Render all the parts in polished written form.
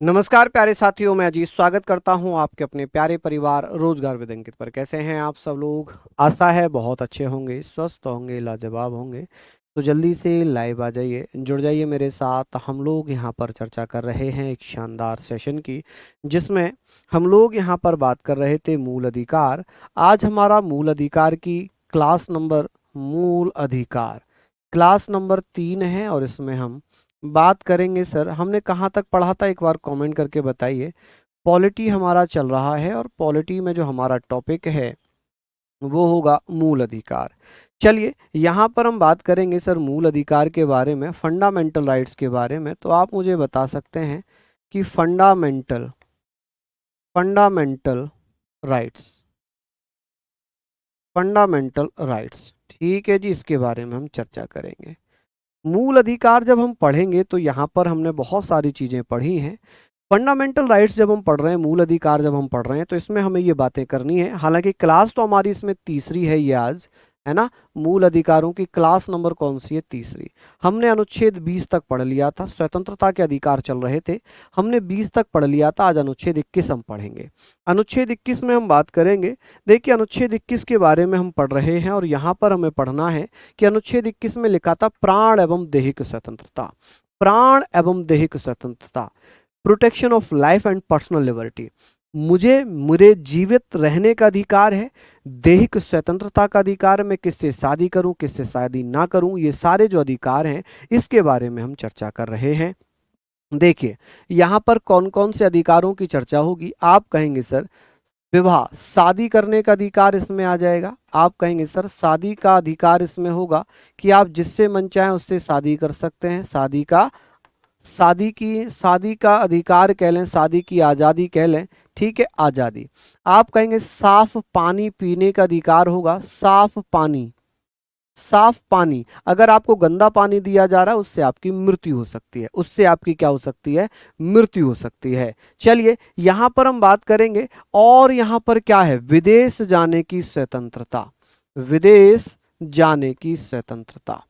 नमस्कार प्यारे साथियों, मैं अजीत स्वागत करता हूं आपके अपने प्यारे परिवार रोजगार विद अंकित पर। कैसे हैं आप सब लोग? आशा है बहुत अच्छे होंगे, स्वस्थ होंगे, लाजवाब होंगे। तो जल्दी से लाइव आ जाइए, जुड़ जाइए मेरे साथ। हम लोग यहां पर चर्चा कर रहे हैं एक शानदार सेशन की, जिसमें हम लोग यहां पर बात कर रहे थे मूल अधिकार। आज हमारा मूल अधिकार की क्लास नंबर मूल अधिकार क्लास नंबर 3 है और इसमें हम बात करेंगे। सर हमने कहाँ तक पढ़ा था, एक बार कमेंट करके बताइए। पॉलिटी हमारा चल रहा है और पॉलिटी में जो हमारा टॉपिक है वो होगा मूल अधिकार। चलिए यहाँ पर हम बात करेंगे सर मूल अधिकार के बारे में, फंडामेंटल राइट्स के बारे में। तो आप मुझे बता सकते हैं कि fundamental fundamental rights fundamental rights ठीक है जी, इसके बारे में हम चर्चा करेंगे। मूल अधिकार जब हम पढ़ेंगे तो यहाँ पर हमने बहुत सारी चीज़ें पढ़ी हैं। फंडामेंटल राइट्स जब हम पढ़ रहे हैं, मूल अधिकार जब हम पढ़ रहे हैं, तो इसमें हमें ये बातें करनी है। हालांकि क्लास तो हमारी इसमें तीसरी है ये आज, है ना। मूल अधिकारों की क्लास नंबर कौन सी है? तीसरी। हमने अनुच्छेद 20 तक पढ़ लिया था, स्वतंत्रता के अधिकार चल रहे थे, हमने 20 तक पढ़ लिया था। आज अनुच्छेद 21 हम पढ़ेंगे। अनुच्छेद 21 में हम बात करेंगे। देखिए अनुच्छेद 21 के बारे में हम पढ़ रहे हैं और यहाँ पर हमें पढ़ना है कि अनुच्छेद 21 में लिखा था प्राण एवं दैहिक स्वतंत्रता। प्राण एवं दैहिक स्वतंत्रता, protection of life and personal liberty. मुझे मेरे जीवित रहने का अधिकार है, दैहिक स्वतंत्रता का अधिकार है, मैं किससे शादी करूं, किससे शादी ना करूं, ये सारे जो अधिकार हैं इसके बारे में हम चर्चा कर रहे हैं। देखिए यहाँ पर कौन कौन से अधिकारों की चर्चा होगी। आप कहेंगे सर विवाह, शादी करने का अधिकार इसमें आ जाएगा। आप कहेंगे सर शादी का अधिकार इसमें होगा कि आप जिससे मन चाहे उससे शादी कर सकते हैं। शादी का अधिकार कह लें, शादी की आज़ादी कह लें, ठीक है, आज़ादी। आप कहेंगे साफ पानी पीने का अधिकार होगा। साफ पानी, अगर आपको गंदा पानी दिया जा रहा है उससे आपकी मृत्यु हो सकती है, उससे आपकी क्या हो सकती है? मृत्यु हो सकती है। चलिए यहां पर हम बात करेंगे। और यहां पर क्या है? विदेश जाने की स्वतंत्रता। विदेश जाने की स्वतंत्रता,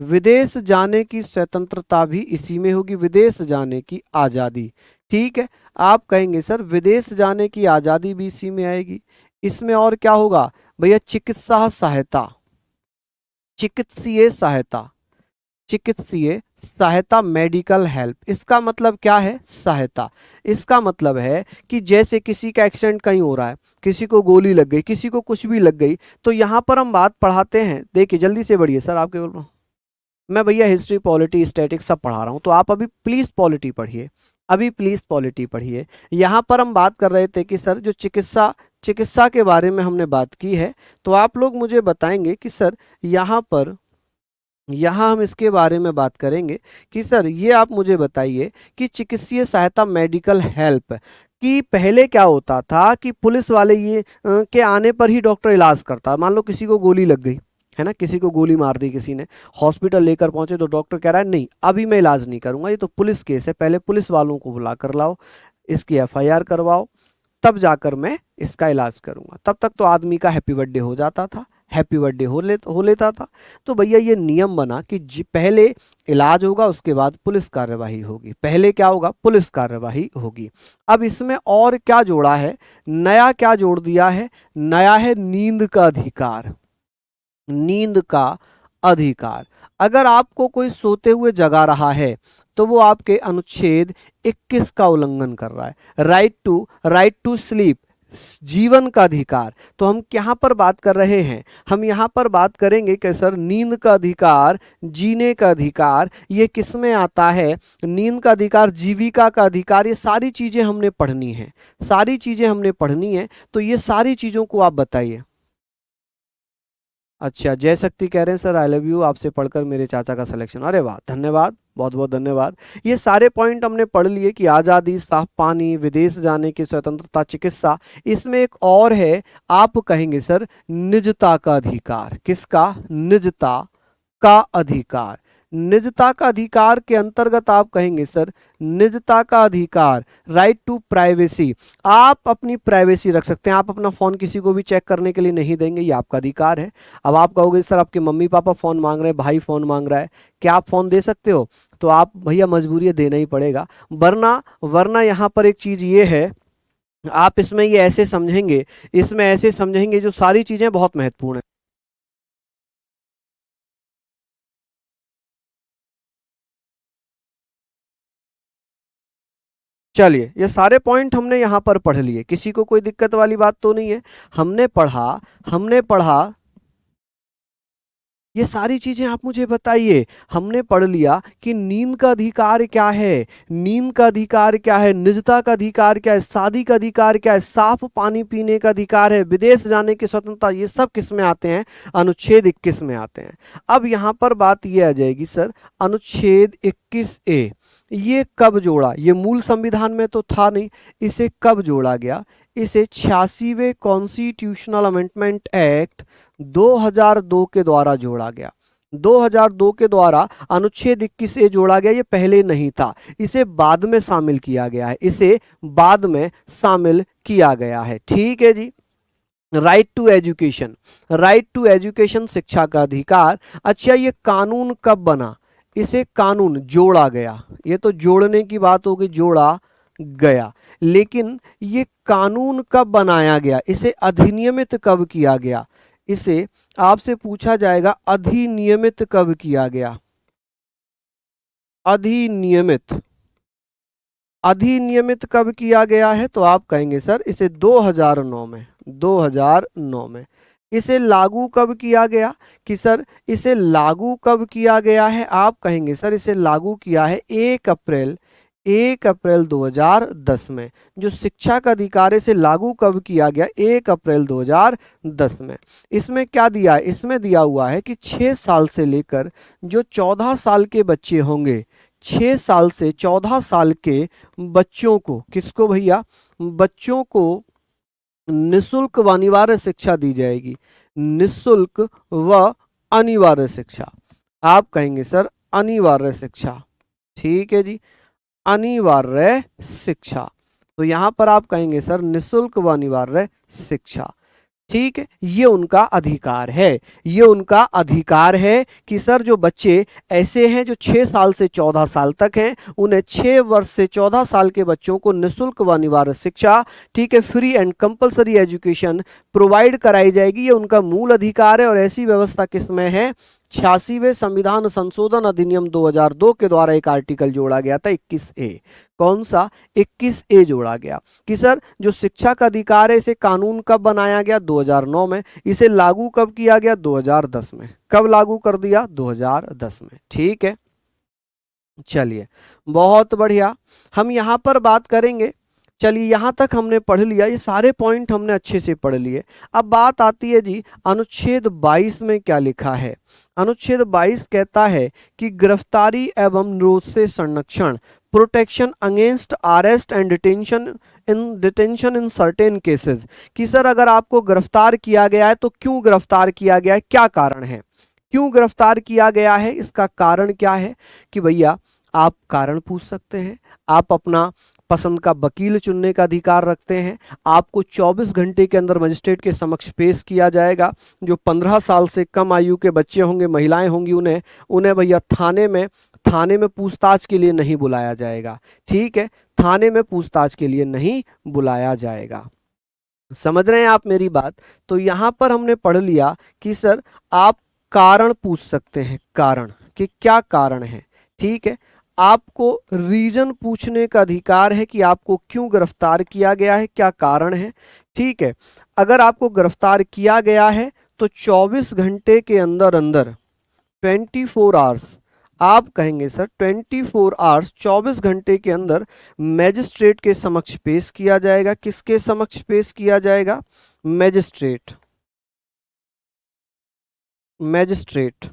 विदेश जाने की स्वतंत्रता भी इसी में होगी, विदेश जाने की आज़ादी। ठीक है, आप कहेंगे सर विदेश जाने की आज़ादी भी इसी में आएगी। इसमें और क्या होगा भैया? चिकित्सा सहायता, चिकित्सीय सहायता, चिकित्सीय सहायता, मेडिकल हेल्प। इसका मतलब क्या है? सहायता। इसका मतलब है कि जैसे किसी का एक्सीडेंट कहीं हो रहा है, किसी को गोली लग गई, किसी को कुछ भी लग गई, तो यहां पर हम बात पढ़ाते हैं। देखिए जल्दी से बढ़िए सर, आप केवल, मैं भैया हिस्ट्री पॉलिटी स्टैटिक्स सब पढ़ा रहा हूँ, तो आप अभी प्लीज पॉलिटी पढ़िए, अभी प्लीज पॉलिटी पढ़िए। यहाँ पर हम बात कर रहे थे कि सर जो चिकित्सा चिकित्सा के बारे में हमने बात की है, तो आप लोग मुझे बताएंगे कि सर यहाँ हम इसके बारे में बात करेंगे कि सर ये आप मुझे बताइए कि चिकित्सीय सहायता, मेडिकल हेल्प, कि पहले क्या होता था कि पुलिस वाले के आने पर ही डॉक्टर इलाज करता। मान लो किसी को गोली लग गई, है ना, किसी को गोली मार दी किसी ने, हॉस्पिटल लेकर पहुंचे तो डॉक्टर कह रहा है नहीं अभी मैं इलाज नहीं करूंगा, ये तो पुलिस केस है, पहले पुलिस वालों को बुला कर लाओ, इसकी एफआईआर करवाओ, तब जाकर मैं इसका इलाज करूंगा। तब तक तो आदमी का हैप्पी बर्थडे हो जाता था, हैप्पी बर्थडे हो लेता था। तो भैया ये नियम बना कि पहले इलाज होगा, उसके बाद पुलिस कार्यवाही होगी। पहले क्या होगा? पुलिस कार्यवाही होगी। अब इसमें और क्या जोड़ा है? नया क्या जोड़ दिया है? नया है नींद का अधिकार। नींद का अधिकार, अगर आपको कोई सोते हुए जगा रहा है तो वो आपके अनुच्छेद 21 का उल्लंघन कर रहा है। राइट टू स्लीप, जीवन का अधिकार। तो हम यहाँ पर बात कर रहे हैं, हम यहाँ पर बात करेंगे कि सर नींद का अधिकार, जीने का अधिकार, ये किस में आता है? नींद का अधिकार, जीविका का अधिकार, ये सारी चीजें हमने पढ़नी है, सारी चीजें हमने पढ़नी है। तो ये सारी चीजों को आप बताइए। अच्छा, जय शक्ति कह रहे हैं सर आई लव यू, आपसे पढ़कर मेरे चाचा का सिलेक्शन। अरे वाह, धन्यवाद, बहुत बहुत धन्यवाद। ये सारे पॉइंट हमने पढ़ लिए कि आज़ादी, साफ पानी, विदेश जाने की स्वतंत्रता, चिकित्सा। इसमें एक और है, आप कहेंगे सर निजता का अधिकार। किसका? निजता का अधिकार। निजता का अधिकार के अंतर्गत आप कहेंगे सर निजता का अधिकार, राइट टू प्राइवेसी। आप अपनी प्राइवेसी रख सकते हैं, आप अपना फोन किसी को भी चेक करने के लिए नहीं देंगे, ये आपका अधिकार है। अब आप कहोगे सर आपके मम्मी पापा फोन मांग रहे हैं, भाई फोन मांग रहा है, क्या आप फोन दे सकते हो? तो आप भैया मजबूरी है, देना ही पड़ेगा। वरना यहाँ पर एक चीज ये है, आप इसमें ये ऐसे समझेंगे, इसमें ऐसे समझेंगे जो सारी चीजें बहुत महत्वपूर्ण है। चलिए, ये सारे पॉइंट हमने यहाँ पर पढ़ लिए, किसी को कोई दिक्कत वाली बात तो नहीं है। हमने पढ़ा ये सारी चीजें आप मुझे बताइए। हमने पढ़ लिया कि नींद का अधिकार क्या है, नींद का अधिकार क्या है, निजता का अधिकार क्या है, शादी का अधिकार क्या है, साफ पानी पीने का अधिकार है, विदेश जाने की स्वतंत्रता, ये सब किस में आते हैं? अनुच्छेद 21 में आते हैं। अब यहाँ पर बात ये आ जाएगी सर, अनुच्छेद 21A ये कब जोड़ा? ये मूल संविधान में तो था नहीं, इसे कब जोड़ा गया? इसे 86वें कॉन्स्टिट्यूशनल अमेंडमेंट एक्ट 2002 के द्वारा जोड़ा गया। 2002 के द्वारा अनुच्छेद 21 जोड़ा गया, ये पहले नहीं था, इसे बाद में शामिल किया गया है, इसे बाद में शामिल किया गया है। ठीक है जी। Right to education, right to education शिक्षा का अधिकार। अच्छा, ये कानून कब बना? इसे कानून जोड़ा गया, ये तो जोड़ने की बात होगी, जोड़ा गया, लेकिन ये कानून कब बनाया गया? इसे अधिनियमित कब किया गया? इसे आपसे पूछा जाएगा अधिनियमित कब किया गया? अधिनियमित, अधिनियमित कब किया गया है? तो आप कहेंगे सर इसे 2009 में, 2009 में। इसे लागू कब किया गया? कि सर इसे लागू कब किया गया है? आप कहेंगे सर इसे लागू किया है 1 अप्रैल 2010 में। जो शिक्षा का अधिकार है इसे लागू कब किया गया? 1 अप्रैल 2010 में। इसमें क्या दिया है? इसमें दिया हुआ है कि 6 साल से लेकर जो 14 साल के बच्चे होंगे, 6 साल से 14 साल के बच्चों को, किसको भैया? बच्चों को निःशुल्क व अनिवार्य शिक्षा दी जाएगी, निःशुल्क व अनिवार्य शिक्षा। आप कहेंगे सर अनिवार्य शिक्षा, ठीक है जी, अनिवार्य शिक्षा। तो यहां पर आप कहेंगे सर निःशुल्क व अनिवार्य शिक्षा। ठीक है, ये उनका अधिकार है, ये उनका अधिकार है कि सर जो बच्चे ऐसे हैं जो 6 साल से 14 साल तक हैं, उन्हें 6 वर्ष से 14 साल के बच्चों को निःशुल्क व अनिवार्य शिक्षा, ठीक है, free and compulsory education provide कराई जाएगी, ये उनका मूल अधिकार है। और ऐसी व्यवस्था किसमें है? 86वें संविधान संशोधन अधिनियम 2002 के द्वारा एक आर्टिकल जोड़ा गया था 21A। कौन सा? 21A जोड़ा गया कि सर जो शिक्षा का अधिकार है इसे कानून कब बनाया गया? 2009 में। इसे लागू कब किया गया? 2010 में। कब लागू कर दिया? 2010 में। ठीक है, चलिए बहुत बढ़िया। हम यहां पर बात करेंगे, चलिए यहां तक हमने पढ़ लिया, ये सारे पॉइंट हमने अच्छे से पढ़ लिए। अब बात आती है जी अनुच्छेद 22 में क्या लिखा है। अनुच्छेद 22 कहता है कि गिरफ्तारी एवं निरोध से संरक्षण, protection against arrest and detention in certain cases. कि सर अगर आपको गिरफ्तार किया गया है तो क्यों गिरफ्तार किया गया है, क्या कारण है, क्यों गिरफ्तार किया गया है, इसका कारण क्या है? कि भैया आप कारण पूछ सकते हैं, आप अपना पसंद का वकील चुनने का अधिकार रखते हैं, आपको 24 घंटे के अंदर मजिस्ट्रेट के समक्ष पेश किया जाएगा। जो 15 साल से कम आयु के बच्चे होंगे, महिलाएं होंगी, उन्हें भैया थाने में पूछताछ के लिए नहीं बुलाया जाएगा। ठीक है, थाने में पूछताछ के लिए नहीं बुलाया जाएगा। समझ रहे हैं आप मेरी बात? तो यहां पर हमने पढ़ लिया कि सर आप कारण पूछ सकते हैं, कारण कि क्या कारण है। ठीक है, आपको रीजन पूछने का अधिकार है कि आपको क्यों गिरफ्तार किया गया है, क्या कारण है। ठीक है, अगर आपको गिरफ्तार किया गया है तो 24 घंटे के अंदर अंदर 24 आवर्स, आप कहेंगे सर 24 आवर्स, 24 घंटे के अंदर मैजिस्ट्रेट के समक्ष पेश किया जाएगा। किसके समक्ष पेश किया जाएगा? Magistrate, magistrate.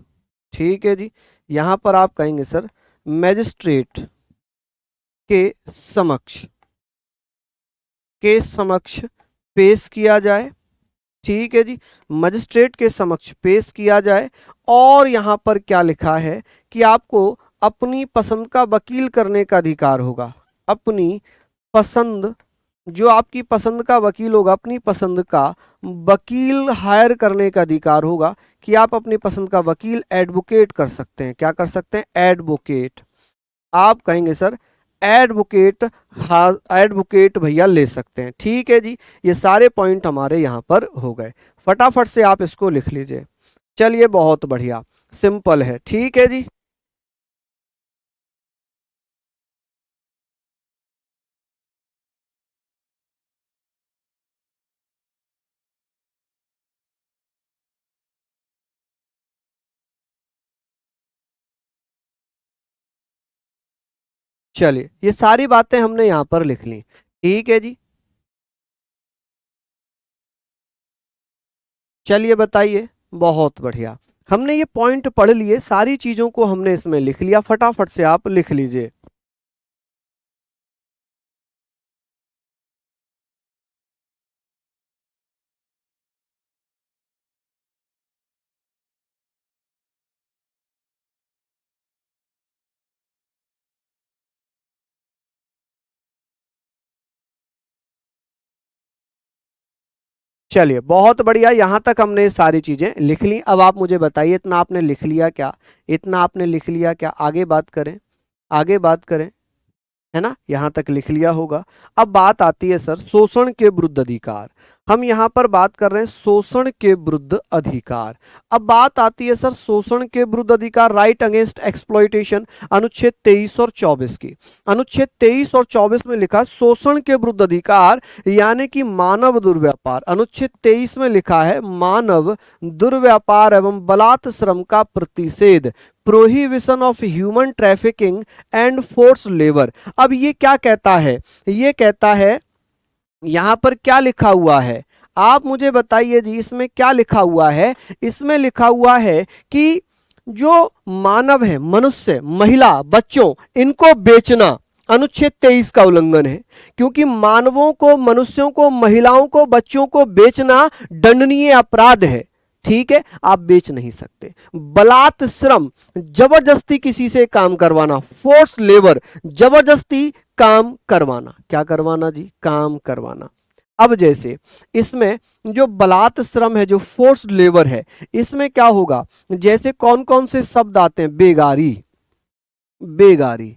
ठीक है जी, यहां पर आप कहेंगे सर मैजिस्ट्रेट के समक्ष पेश किया जाए। ठीक है जी, मजिस्ट्रेट के समक्ष पेश किया जाए। और यहां पर क्या लिखा है कि आपको अपनी पसंद का वकील करने का अधिकार होगा। अपनी पसंद, जो आपकी पसंद का वकील होगा, अपनी पसंद का वकील हायर करने का अधिकार होगा कि आप अपनी पसंद का वकील एडवोकेट कर सकते हैं। क्या कर सकते हैं? एडवोकेट। आप कहेंगे सर एडवोकेट, हाँ एडवोकेट भैया ले सकते हैं। ठीक है जी, ये सारे पॉइंट हमारे यहाँ पर हो गए। फटाफट से आप इसको लिख लीजिए। चलिए बहुत बढ़िया, सिंपल है। ठीक है जी, चलिए ये सारी बातें हमने यहाँ पर लिख ली। ठीक है जी, चलिए बताइए। बहुत बढ़िया, हमने ये पॉइंट पढ़ लिए, सारी चीजों को हमने इसमें लिख लिया। फटाफट से आप लिख लीजिए। चलिए बहुत बढ़िया, यहां तक हमने ये सारी चीजें लिख ली। अब आप मुझे बताइए, इतना आपने लिख लिया क्या? इतना आपने लिख लिया क्या? आगे बात करें, आगे बात करें, है ना? यहां तक लिख लिया होगा। अब बात आती है सर शोषण के विरुद्ध अधिकार। हम यहां पर बात कर रहे हैं शोषण के विरुद्ध अधिकार। अब बात आती है सर शोषण के विरुद्ध अधिकार, राइट अगेंस्ट एक्सप्लॉइटेशन, अनुच्छेद 23 और 24 की। अनुच्छेद 23 और 24 में लिखा शोषण के विरुद्ध अधिकार यानी कि मानव दुर्व्यापार। अनुच्छेद 23 में लिखा है मानव दुर्व्यापार एवं बलात् श्रम का प्रतिषेध, prohibition of human trafficking and force labour. अब ये क्या कहता है? ये कहता है, यहां पर क्या लिखा हुआ है आप मुझे बताइए जी, इसमें क्या लिखा हुआ है? इसमें लिखा हुआ है कि जो मानव है, मनुष्य, महिला, बच्चों, इनको बेचना अनुच्छेद 23 का उल्लंघन है। क्योंकि मानवों को, मनुष्यों को, महिलाओं को, बच्चों को बेचना दंडनीय अपराध है। ठीक है, आप बेच नहीं सकते। बलात् श्रम, जबरदस्ती किसी से काम करवाना, फोर्स लेबर, जबरदस्ती काम करवाना। क्या करवाना जी? काम करवाना। अब जैसे इसमें जो बलात् श्रम है, जो फोर्स लेबर है, इसमें क्या होगा? जैसे कौन कौन से शब्द आते हैं? बेगारी, बेगारी,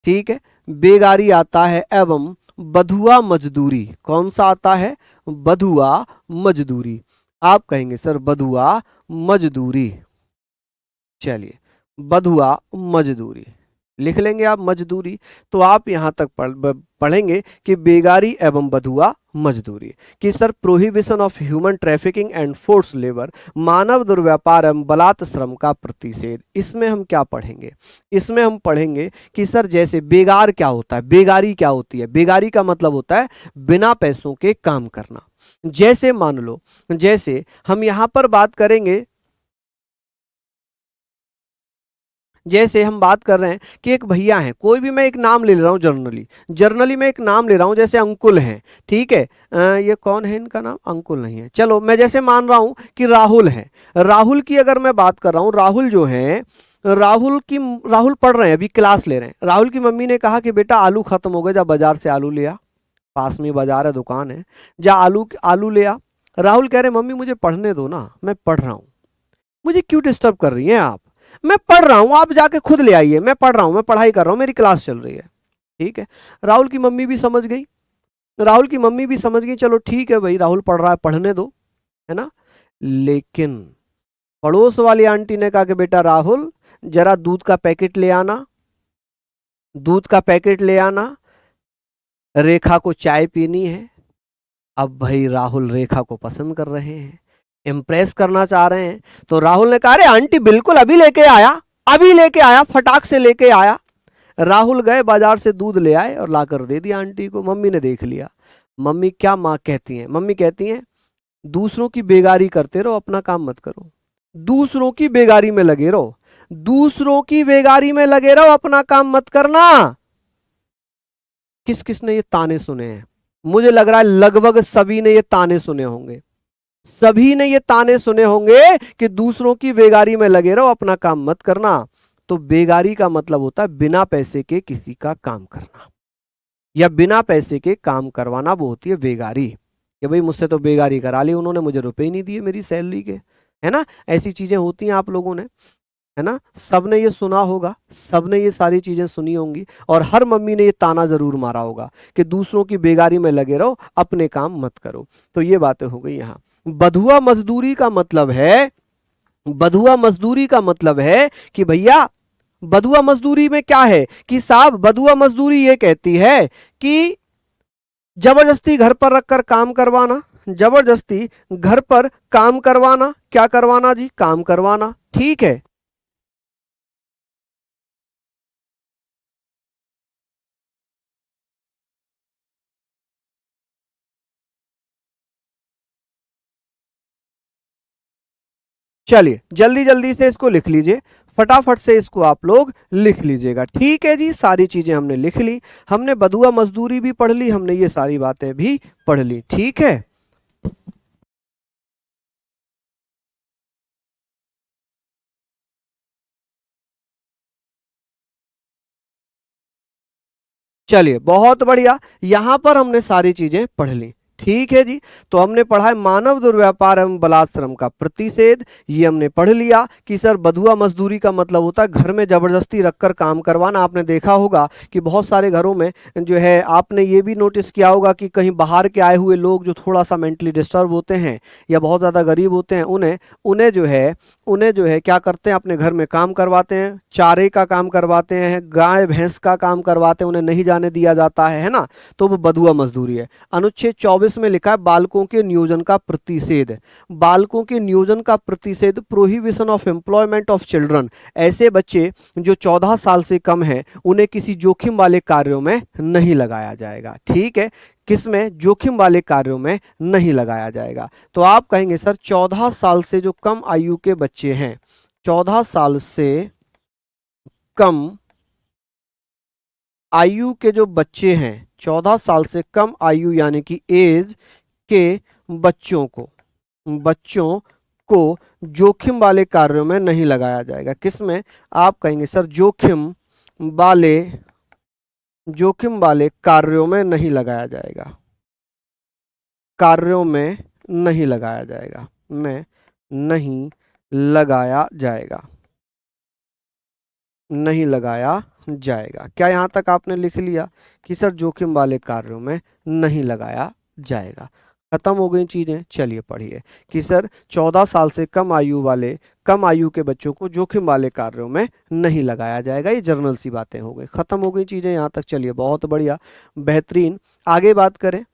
ठीक है, बेगारी आता है, एवं बधुआ मजदूरी। कौन सा आता है? बधुआ मजदूरी। आप कहेंगे सर बधुआ मजदूरी। चलिए बधुआ मजदूरी लिख लेंगे आप, मजदूरी। तो आप यहां तक पढ़ेंगे कि बेगारी एवं बधुआ मजदूरी, कि sir prohibition of human trafficking and force labour, मानव दुर्व्यापार एवं बलात् श्रम का प्रतिषेध। इसमें हम क्या पढ़ेंगे? इसमें हम पढ़ेंगे कि सर जैसे बेगार क्या होता है, बेगारी क्या होती है? बेगारी का मतलब होता है बिना पैसों के काम करना। जैसे मान लो, जैसे हम यहां पर बात करेंगे, जैसे हम बात कर रहे हैं कि एक भैया हैं, कोई भी मैं एक नाम ले रहा हूं, जर्नली जर्नली में एक नाम ले रहा हूं, जैसे अंकुल हैं। ठीक है, ये कौन है? इनका नाम अंकुल नहीं है। चलो मैं जैसे मान रहा हूं कि राहुल है। राहुल की अगर मैं बात कर रहा हूं, राहुल जो है, राहुल पढ़ रहे हैं, अभी क्लास ले रहे हैं। राहुल की मम्मी ने कहा कि बेटा आलू खत्म हो गए, जा बाजार से आलू ले आ, पास में बाजार है, दुकान है, जा आलू आलू ले आ। राहुल कह रहे मम्मी मुझे पढ़ने दो ना, मैं पढ़ रहा हूं, मुझे क्यों डिस्टर्ब कर रही हैं आप? मैं पढ़ रहा हूं, आप जाके खुद ले आइए, मैं पढ़ रहा हूं, मैं पढ़ाई कर रहा हूं, मेरी क्लास चल रही है। ठीक है, राहुल की मम्मी भी समझ गई, राहुल की मम्मी भी समझ गई, चलो ठीक है भाई, राहुल पढ़ रहा है, पढ़ने दो, है ना। लेकिन पड़ोस वाली आंटी ने कहा कि बेटा राहुल जरा दूध का पैकेट ले आना, दूध का पैकेट ले आना, रेखा को चाय पीनी है। अब भाई राहुल रेखा को पसंद कर रहे हैं, इम्प्रेस करना चाह रहे हैं, तो राहुल ने कहा अरे आंटी बिल्कुल अभी लेके आया, अभी लेके आया, फटाक से लेके आया। राहुल गए बाजार से दूध ले आए और लाकर दे दिया आंटी को। मम्मी ने देख लिया। मम्मी क्या माँ कहती हैं? मम्मी कहती हैं दूसरों की बेगारी करते रहो, अपना काम मत करो। दूसरों की बेगारी में लगे रहो, दूसरों की बेगारी में लगे रहो, अपना काम मत करना। किस किस ने ये ताने सुने हैं? मुझे लग रहा है लगभग सभी ने ये ताने सुने होंगे, सभी ने ये ताने सुने होंगे कि दूसरों की बेगारी में लगे रहो, अपना काम मत करना। तो बेगारी का मतलब होता है बिना पैसे के किसी का काम करना, या बिना पैसे के काम करवाना, वो होती है बेगारी। कि भाई मुझसे तो बेगारी करा ली उन्होंने, मुझे रुपए ही नहीं दिए मेरी सैलरी के, है ना। ऐसी चीजें होती हैं आप लोगों ने, है ना, सबने ये सुना होगा, सबने ये सारी चीजें सुनी होंगी, और हर मम्मी ने ये ताना जरूर मारा होगा कि दूसरों की बेगारी में लगे रहो, अपने काम मत करो। तो ये बातें हो गई यहाँ। बधुआ मजदूरी का मतलब है, बधुआ मजदूरी का मतलब है कि भैया बधुआ मजदूरी में क्या है कि साहब, बधुआ मजदूरी ये कहती है कि जबरदस्ती घर पर रखकर काम करवाना, जबरदस्ती घर पर काम करवाना, क्या करवाना जी, काम करवाना, ठीक है। चलिए जल्दी जल्दी से इसको लिख लीजिए, फटाफट से इसको आप लोग लिख लीजिएगा, ठीक है जी। सारी चीजें हमने लिख ली, हमने बधुआ मजदूरी भी पढ़ ली, हमने ये सारी बातें भी पढ़ ली, ठीक है। चलिए बहुत बढ़िया, यहां पर हमने सारी चीजें पढ़ ली, ठीक है जी। तो हमने पढ़ा है मानव दुर्व्यापार एवं बलात्श्रम का प्रतिषेध, ये हमने पढ़ लिया कि सर बधुआ मजदूरी का मतलब होता है घर में जबरदस्ती रखकर काम करवाना। आपने देखा होगा कि बहुत सारे घरों में जो है, आपने ये भी नोटिस किया होगा कि कहीं बाहर के आए हुए लोग जो थोड़ा सा मेंटली डिस्टर्ब होते हैं या बहुत ज़्यादा गरीब होते हैं, उन्हें उन्हें जो है उन्हें जो है क्या करते हैं, अपने घर में काम करवाते हैं, चारे का काम करवाते हैं, गाय भैंस का काम करवाते हैं, उन्हें नहीं जाने दिया जाता है ना। तो वो बधुआ मजदूरी है। अनुच्छेद 24 में लिखा है बालकों के नियोजन का प्रतिषेध, बालकों के नियोजन का प्रतिषेध, prohibition of employment of children, ऐसे बच्चे जो 14 साल से कम हैं उन्हें किसी जोखिम वाले कार्यों में नहीं लगाया जाएगा, ठीक है। किसमें, जोखिम वाले कार्यों में नहीं लगाया जाएगा। तो आप कहेंगे सर 14 साल से जो कम आयु के बच्चे हैं, 14 साल से कम आयु के जो बच्चे हैं, 14 साल से कम आयु यानी कि एज के बच्चों को जोखिम वाले कार्यों में नहीं लगाया जाएगा। किसमें, आप कहेंगे सर वाले जोखिम वाले कार्यों में नहीं लगाया जाएगा, कार्यों में नहीं लगाया जाएगा, में नहीं लगाया जाएगा, नहीं लगाया जाएगा। क्या यहां तक आपने लिख लिया कि सर जोखिम वाले कार्यों में नहीं लगाया जाएगा। खत्म हो गई चीजें। चलिए पढ़िए कि सर 14 साल से कम आयु के बच्चों को जोखिम वाले कार्यों में नहीं लगाया जाएगा। ये जर्नल सी बातें हो गई, खत्म हो गई चीजें यहां तक। चलिए बहुत बढ़िया, बेहतरीन। आगे बात करें,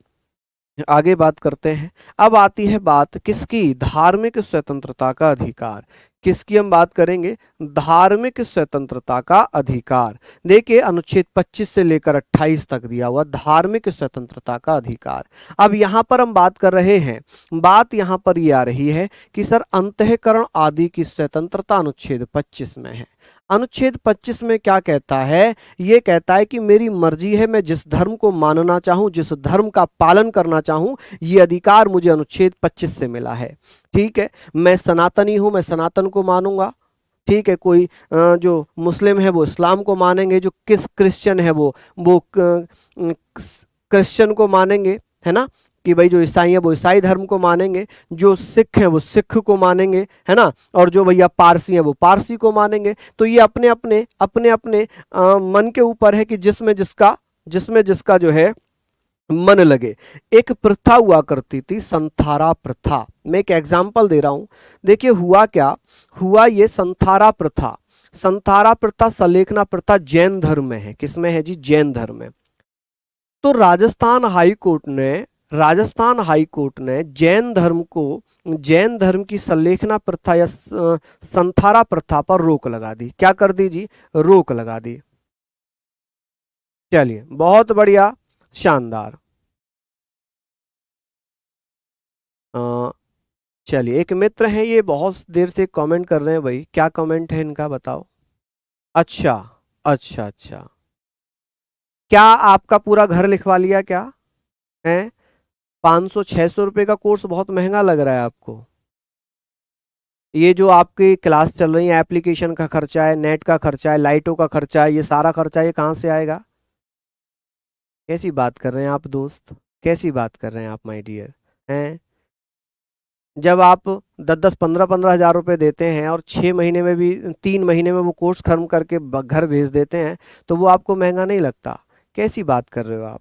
आगे बात करते हैं। अब आती है बात किसकी, धार्मिक स्वतंत्रता का अधिकार। किसकी हम बात करेंगे, धार्मिक स्वतंत्रता का अधिकार। देखिए अनुच्छेद 25 से लेकर 28 तक दिया हुआ धार्मिक स्वतंत्रता का अधिकार। अब यहां पर हम बात कर रहे हैं, बात यहां पर ये आ रही है कि सर अंतःकरण आदि की स्वतंत्रता अनुच्छेद 25 में है। अनुच्छेद 25 में क्या कहता है, ये कहता है कि मेरी मर्जी है, मैं जिस धर्म को मानना चाहूं, जिस धर्म का पालन करना चाहूं, ये अधिकार मुझे अनुच्छेद 25 से मिला है, ठीक है। मैं सनातनी हूं, मैं सनातन को मानूंगा, ठीक है। कोई जो मुस्लिम है वो इस्लाम को मानेंगे, जो क्रिश्चियन है वो क्रिश्चियन को मानेंगे, है ना, कि भाई जो ईसाई है वो ईसाई धर्म को मानेंगे, जो सिख है वो सिख को मानेंगे, है ना, और जो भैया पारसी है वो पारसी को मानेंगे। तो ये अपने अपने मन के ऊपर है कि जिसमें जिसका जो है मन लगे। एक प्रथा हुआ करती थी संथारा प्रथा, मैं एक एग्जाम्पल दे रहा हूं। देखिए हुआ क्या हुआ, ये संथारा प्रथा सलेखना प्रथा जैन धर्म में है। किसमें है जी, जैन धर्म में। तो राजस्थान हाई कोर्ट ने जैन धर्म की सलेखना प्रथा या संथारा प्रथा पर रोक लगा दी। क्या कर दी जी, रोक लगा दी। चलिए बहुत बढ़िया, शानदार। अ, चलिए एक मित्र हैं, ये बहुत देर से कमेंट कर रहे हैं भाई, क्या कमेंट है इनका बताओ। अच्छा अच्छा अच्छा, क्या आपका पूरा घर लिखवा लिया क्या है। 500-600 रुपए का कोर्स बहुत महंगा लग रहा है आपको। ये जो आपकी क्लास चल रही है, एप्लीकेशन का खर्चा है, नेट का खर्चा है, लाइटों का खर्चा है, ये सारा खर्चा ये कहाँ से आएगा? कैसी बात कर रहे हैं आप दोस्त, कैसी बात कर रहे हैं आप माय डियर हैं? जब आप 10-10 15-15 हज़ार रुपए देते हैं और 6 महीने में भी, 3 महीने में वो कोर्स खत्म करके घर भेज देते हैं, तो वो आपको महंगा नहीं लगता? कैसी बात कर रहे हो आप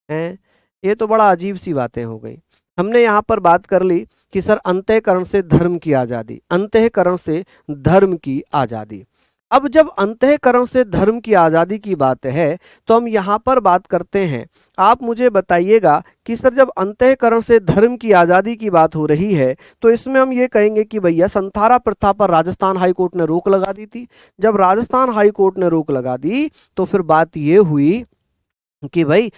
हैं? ये तो बड़ा अजीब सी बातें हो गई। हमने यहाँ पर बात कर ली कि सर अंतःकरण से धर्म की आज़ादी, अंतःकरण से धर्म की आज़ादी। अब जब अंतःकरण से धर्म की आज़ादी की बात है तो हम यहाँ पर बात करते हैं, आप मुझे बताइएगा कि सर जब अंतःकरण से धर्म की आज़ादी की बात हो रही है तो इसमें हम ये कहेंगे कि भैया संथारा प्रथा पर राजस्थान हाई कोर्ट ने रोक लगा दी थी। जब राजस्थान हाई कोर्ट ने रोक लगा दी तो फिर बात ये हुई कि भाई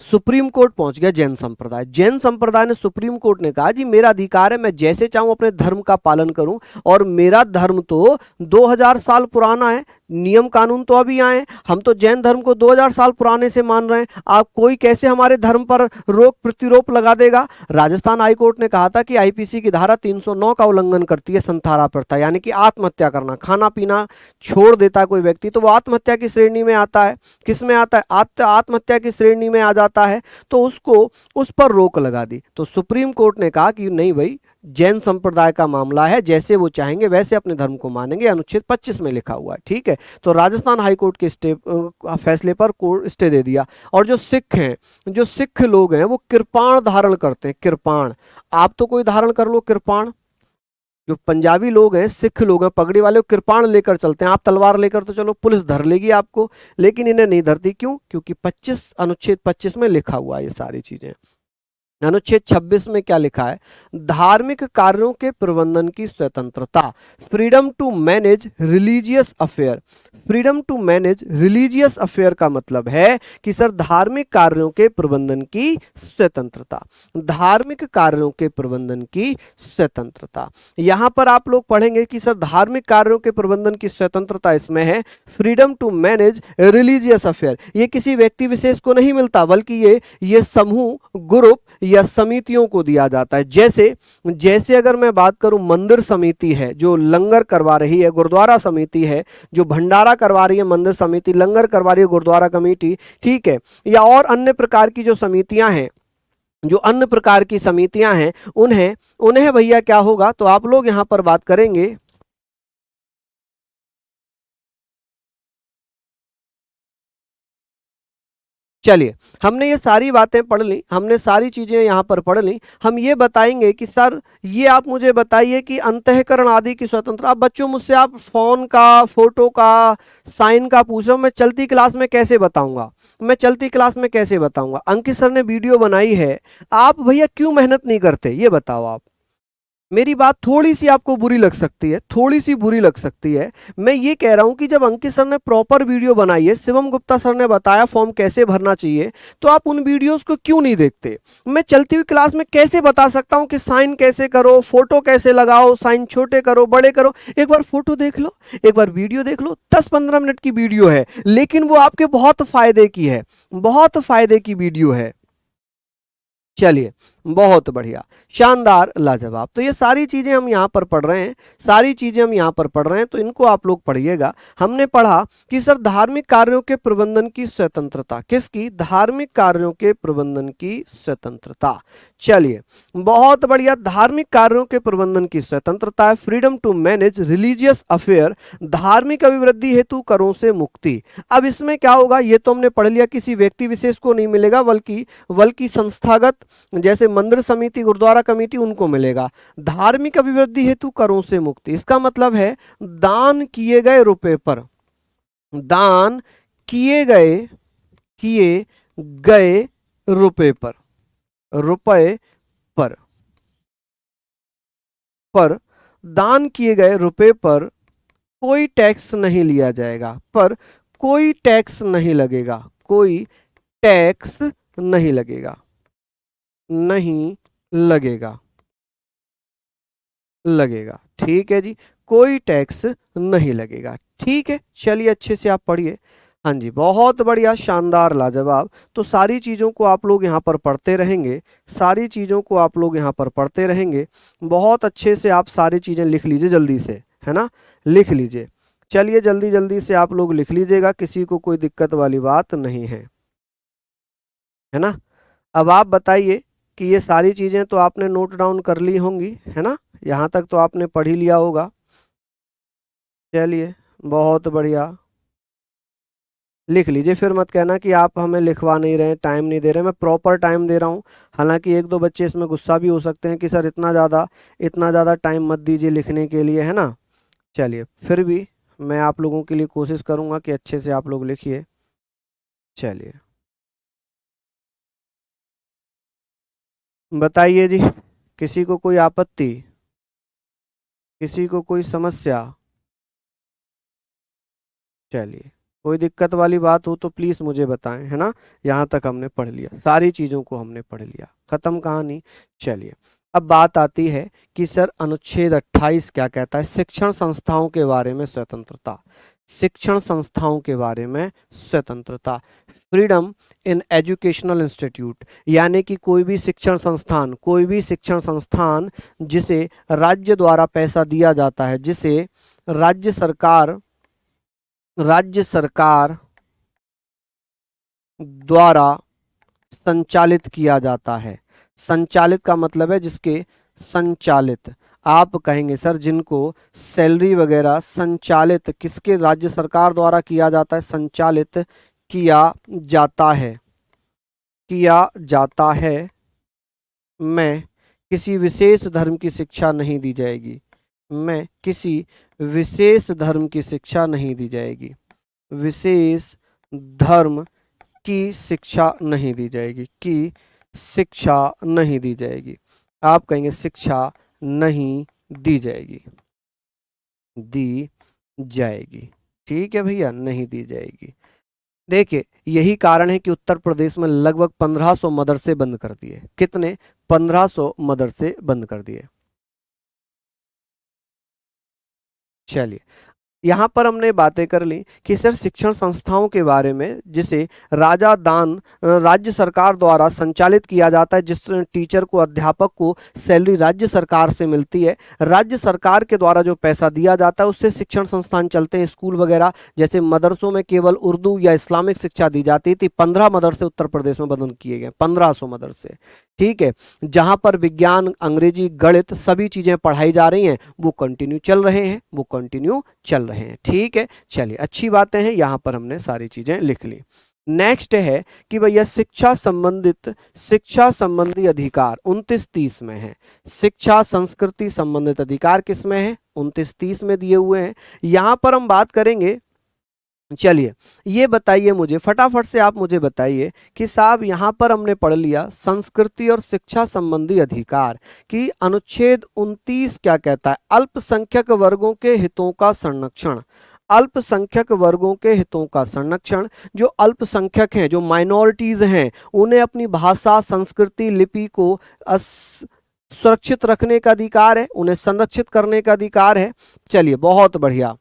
सुप्रीम कोर्ट पहुंच गया जैन संप्रदाय। जैन संप्रदाय ने, सुप्रीम कोर्ट ने कहा जी मेरा अधिकार है, मैं जैसे चाहूं अपने धर्म का पालन करूं, और मेरा धर्म तो 2000 साल पुराना है, नियम कानून तो अभी आए, हम तो जैन धर्म को 2000 साल पुराने से मान रहे हैं, आप कोई कैसे हमारे धर्म पर रोक प्रतिरोप लगा देगा? राजस्थान हाई कोर्ट ने कहा था कि आईपीसी की धारा 309 का उल्लंघन करती है संथारा प्रथा, यानी कि आत्महत्या करना, खाना पीना छोड़ देता कोई व्यक्ति तो वो आत्महत्या की श्रेणी में आता है। किस में आता है? आत्महत्या की श्रेणी में आ जाता है, तो उसको, उस पर रोक लगा दी। तो सुप्रीम कोर्ट ने कहा कि नहीं भाई, जैन संप्रदाय का मामला है, जैसे वो चाहेंगे वैसे अपने धर्म को मानेंगे, अनुच्छेद 25 में लिखा हुआ है, ठीक है। तो राजस्थान हाई कोर्ट के फैसले पर कोर्ट स्टे दे दिया। और जो सिख हैं, जो सिख लोग हैं, वो कृपाण धारण करते हैं, कृपाण। आप तो कोई धारण कर लो कृपाण। जो पंजाबी लोग हैं, सिख लोग हैं, पगड़ी वाले, वो कृपाण लेकर चलते हैं। आप तलवार लेकर तो चलो, पुलिस धर लेगी आपको, लेकिन इन्हें नहीं धरती। क्यों? क्योंकि 25, अनुच्छेद 25 में लिखा हुआ है ये सारी चीजें। अनुच्छेद 26 में क्या लिखा है? धार्मिक कार्यों के प्रबंधन की स्वतंत्रता, freedom to manage religious affair. Freedom to manage religious affair का मतलब है कि सर धार्मिक कार्यों के प्रबंधन की स्वतंत्रता, धार्मिक कार्यों के प्रबंधन की स्वतंत्रता। यहां पर आप लोग पढ़ेंगे कि सर धार्मिक कार्यों के प्रबंधन की स्वतंत्रता इसमें है, freedom to manage religious affair. ये किसी व्यक्ति विशेष को नहीं मिलता, बल्कि ये समूह, ग्रुप या समितियों को दिया जाता है। जैसे जैसे अगर मैं बात करूं, मंदिर समिति है जो लंगर करवा रही है, गुरुद्वारा समिति है जो भंडारा करवा रही है, मंदिर समिति लंगर करवा रही है, गुरुद्वारा कमेटी, ठीक है, या और अन्य प्रकार की जो समितियां हैं, जो अन्य प्रकार की समितियां हैं, उन्हें उन्हें भैया क्या होगा, तो आप लोग यहां पर बात करेंगे। चलिए, हमने ये सारी बातें पढ़ ली, हमने सारी चीजें यहाँ पर पढ़ ली। हम ये बताएंगे कि सर ये आप मुझे बताइए कि अंतःकरण आदि की स्वतंत्रता। अब बच्चों मुझसे आप फोन का, फोटो का, साइन का पूछो, मैं चलती क्लास में कैसे बताऊंगा? मैं चलती क्लास में कैसे बताऊंगा? अंकित सर ने वीडियो बनाई है, आप भैया क्यों मेहनत नहीं करते, ये बताओ आप। मेरी बात थोड़ी सी आपको बुरी लग सकती है, थोड़ी सी बुरी लग सकती है। मैं ये कह रहा हूं कि जब अंकित सर ने प्रॉपर वीडियो बनाई है, शिवम गुप्ता सर ने बताया फॉर्म कैसे भरना चाहिए, तो आप उन वीडियोस को क्यों नहीं देखते? मैं चलती हुई क्लास में कैसे बता सकता हूं कि साइन कैसे करो, फोटो कैसे लगाओ, साइन छोटे करो, बड़े करो? एक बार फोटो देख लो, एक बार वीडियो देख लो, 10-15 मिनट की वीडियो है, लेकिन वो आपके बहुत फायदे की है, बहुत फायदे की वीडियो है। चलिए, बहुत बढ़िया, शानदार, लाजवाब। तो ये सारी चीजें हम यहाँ पर पढ़ रहे हैं, सारी चीजें हम यहाँ पर पढ़ रहे हैं, तो इनको आप लोग पढ़िएगा। हमने पढ़ा कि सर धार्मिक कार्यों के प्रबंधन की स्वतंत्रता, किसकी? धार्मिक कार्यों के प्रबंधन की स्वतंत्रता। चलिए, बहुत बढ़िया, धार्मिक कार्यों के प्रबंधन की स्वतंत्रता है, freedom to manage religious affair, धार्मिक अभिवृद्धि हेतु करों से मुक्ति। अब इसमें क्या होगा, ये तो हमने पढ़ लिया, किसी व्यक्ति विशेष को नहीं मिलेगा, बल्कि बल्कि संस्थागत, जैसे मंदिर समिति, गुरुद्वारा कमेटी, उनको मिलेगा। धार्मिक अभिवृद्धि हेतु करों से मुक्ति, इसका मतलब है दान किए गए रुपए पर, दान किए गए रुपए पर, रुपए पर पर दान किए गए रुपए पर कोई टैक्स नहीं लिया जाएगा, पर कोई टैक्स नहीं लगेगा, कोई टैक्स नहीं लगेगा, नहीं लगेगा, लगेगा, ठीक है जी, कोई टैक्स नहीं लगेगा, ठीक है। चलिए, अच्छे से आप पढ़िए। हाँ जी, बहुत बढ़िया, शानदार, लाजवाब। तो सारी चीज़ों को आप लोग यहाँ पर पढ़ते रहेंगे, सारी चीज़ों को आप लोग यहाँ पर पढ़ते रहेंगे। बहुत अच्छे से आप सारी चीज़ें लिख लीजिए जल्दी से, है ना, लिख लीजिए। चलिए जल्दी जल्दी से आप लोग लिख लीजिएगा, किसी को कोई दिक्कत वाली बात नहीं है ना। अब आप बताइए कि ये सारी चीज़ें तो आपने नोट डाउन कर ली होंगी, है ना, यहाँ तक तो आपने पढ़ ही लिया होगा। चलिए बहुत बढ़िया, लिख लीजिए, फिर मत कहना कि आप हमें लिखवा नहीं रहे हैं, टाइम नहीं दे रहे हैं। मैं प्रॉपर टाइम दे रहा हूँ। हालांकि एक दो बच्चे इसमें गुस्सा भी हो सकते हैं कि सर इतना ज़्यादा टाइम मत दीजिए लिखने के लिए, है ना। चलिए फिर भी मैं आप लोगों के लिए कोशिश करूँगा कि अच्छे से आप लोग लिखिए। चलिए बताइए जी, किसी को कोई आपत्ति, किसी को कोई समस्या? चलिए, कोई दिक्कत वाली बात हो तो प्लीज़ मुझे बताएं, है ना। यहाँ तक हमने पढ़ लिया, सारी चीज़ों को हमने पढ़ लिया, खत्म कहानी। चलिए अब बात आती है कि सर अनुच्छेद 28 क्या कहता है, शिक्षण संस्थाओं के बारे में स्वतंत्रता, शिक्षण संस्थाओं के बारे में स्वतंत्रता, फ्रीडम इन एजुकेशनल इंस्टीट्यूट, यानी कि कोई भी शिक्षण संस्थान, कोई भी शिक्षण संस्थान जिसे राज्य द्वारा पैसा दिया जाता है, जिसे राज्य सरकार राज्य सरकार द्वारा संचालित किया जाता है। संचालित का मतलब है जिसके संचालित, आप कहेंगे सर जिनको सैलरी वगैरह संचालित किसके, राज्य सरकार द्वारा किया जाता है, संचालित किया जाता है, किया जाता है, में किसी विशेष धर्म की शिक्षा नहीं दी जाएगी, में किसी विशेष धर्म की शिक्षा नहीं दी जाएगी, विशेष धर्म की शिक्षा नहीं दी जाएगी, की शिक्षा नहीं दी जाएगी। आप कहेंगे शिक्षा नहीं दी जाएगी, दी जाएगी, ठीक है भैया, नहीं दी जाएगी। देखिए यही कारण है कि उत्तर प्रदेश में लगभग 1500 मदरसे बंद कर दिए। कितने? 1500 मदरसे बंद कर दिए। चलिए यहाँ पर हमने बातें कर ली कि सर शिक्षण संस्थाओं के बारे में जिसे राज्य सरकार द्वारा संचालित किया जाता है, जिस टीचर को, अध्यापक को सैलरी राज्य सरकार से मिलती है, राज्य सरकार के द्वारा जो पैसा दिया जाता है उससे शिक्षण संस्थान चलते हैं, स्कूल वगैरह। जैसे मदरसों में केवल उर्दू या इस्लामिक शिक्षा दी जाती थी, 15 मदरसे उत्तर प्रदेश में बंद किए गए, 1500 मदरसे, ठीक है। जहां पर विज्ञान, अंग्रेजी, गणित सभी चीजें पढ़ाई जा रही हैं, वो कंटिन्यू चल रहे हैं, वो कंटिन्यू चल रहे हैं, ठीक है। चलिए अच्छी बातें हैं, यहां पर हमने सारी चीजें लिख ली। नेक्स्ट है कि भैया शिक्षा संबंधी अधिकार 29-30 में है। शिक्षा संस्कृति संबंधित अधिकार किस में है? 29-30 में दिए हुए हैं। यहां पर हम बात करेंगे। चलिए ये बताइए मुझे फटाफट से, आप मुझे बताइए कि साहब यहाँ पर हमने पढ़ लिया संस्कृति और शिक्षा संबंधी अधिकार कि अनुच्छेद 29 क्या कहता है, अल्पसंख्यक वर्गों के हितों का संरक्षण, अल्पसंख्यक वर्गों के हितों का संरक्षण। जो अल्पसंख्यक हैं, जो माइनॉरिटीज हैं, उन्हें अपनी भाषा, संस्कृति, लिपि को सुरक्षित रखने का अधिकार है, उन्हें संरक्षित करने का अधिकार है। चलिए बहुत बढ़िया,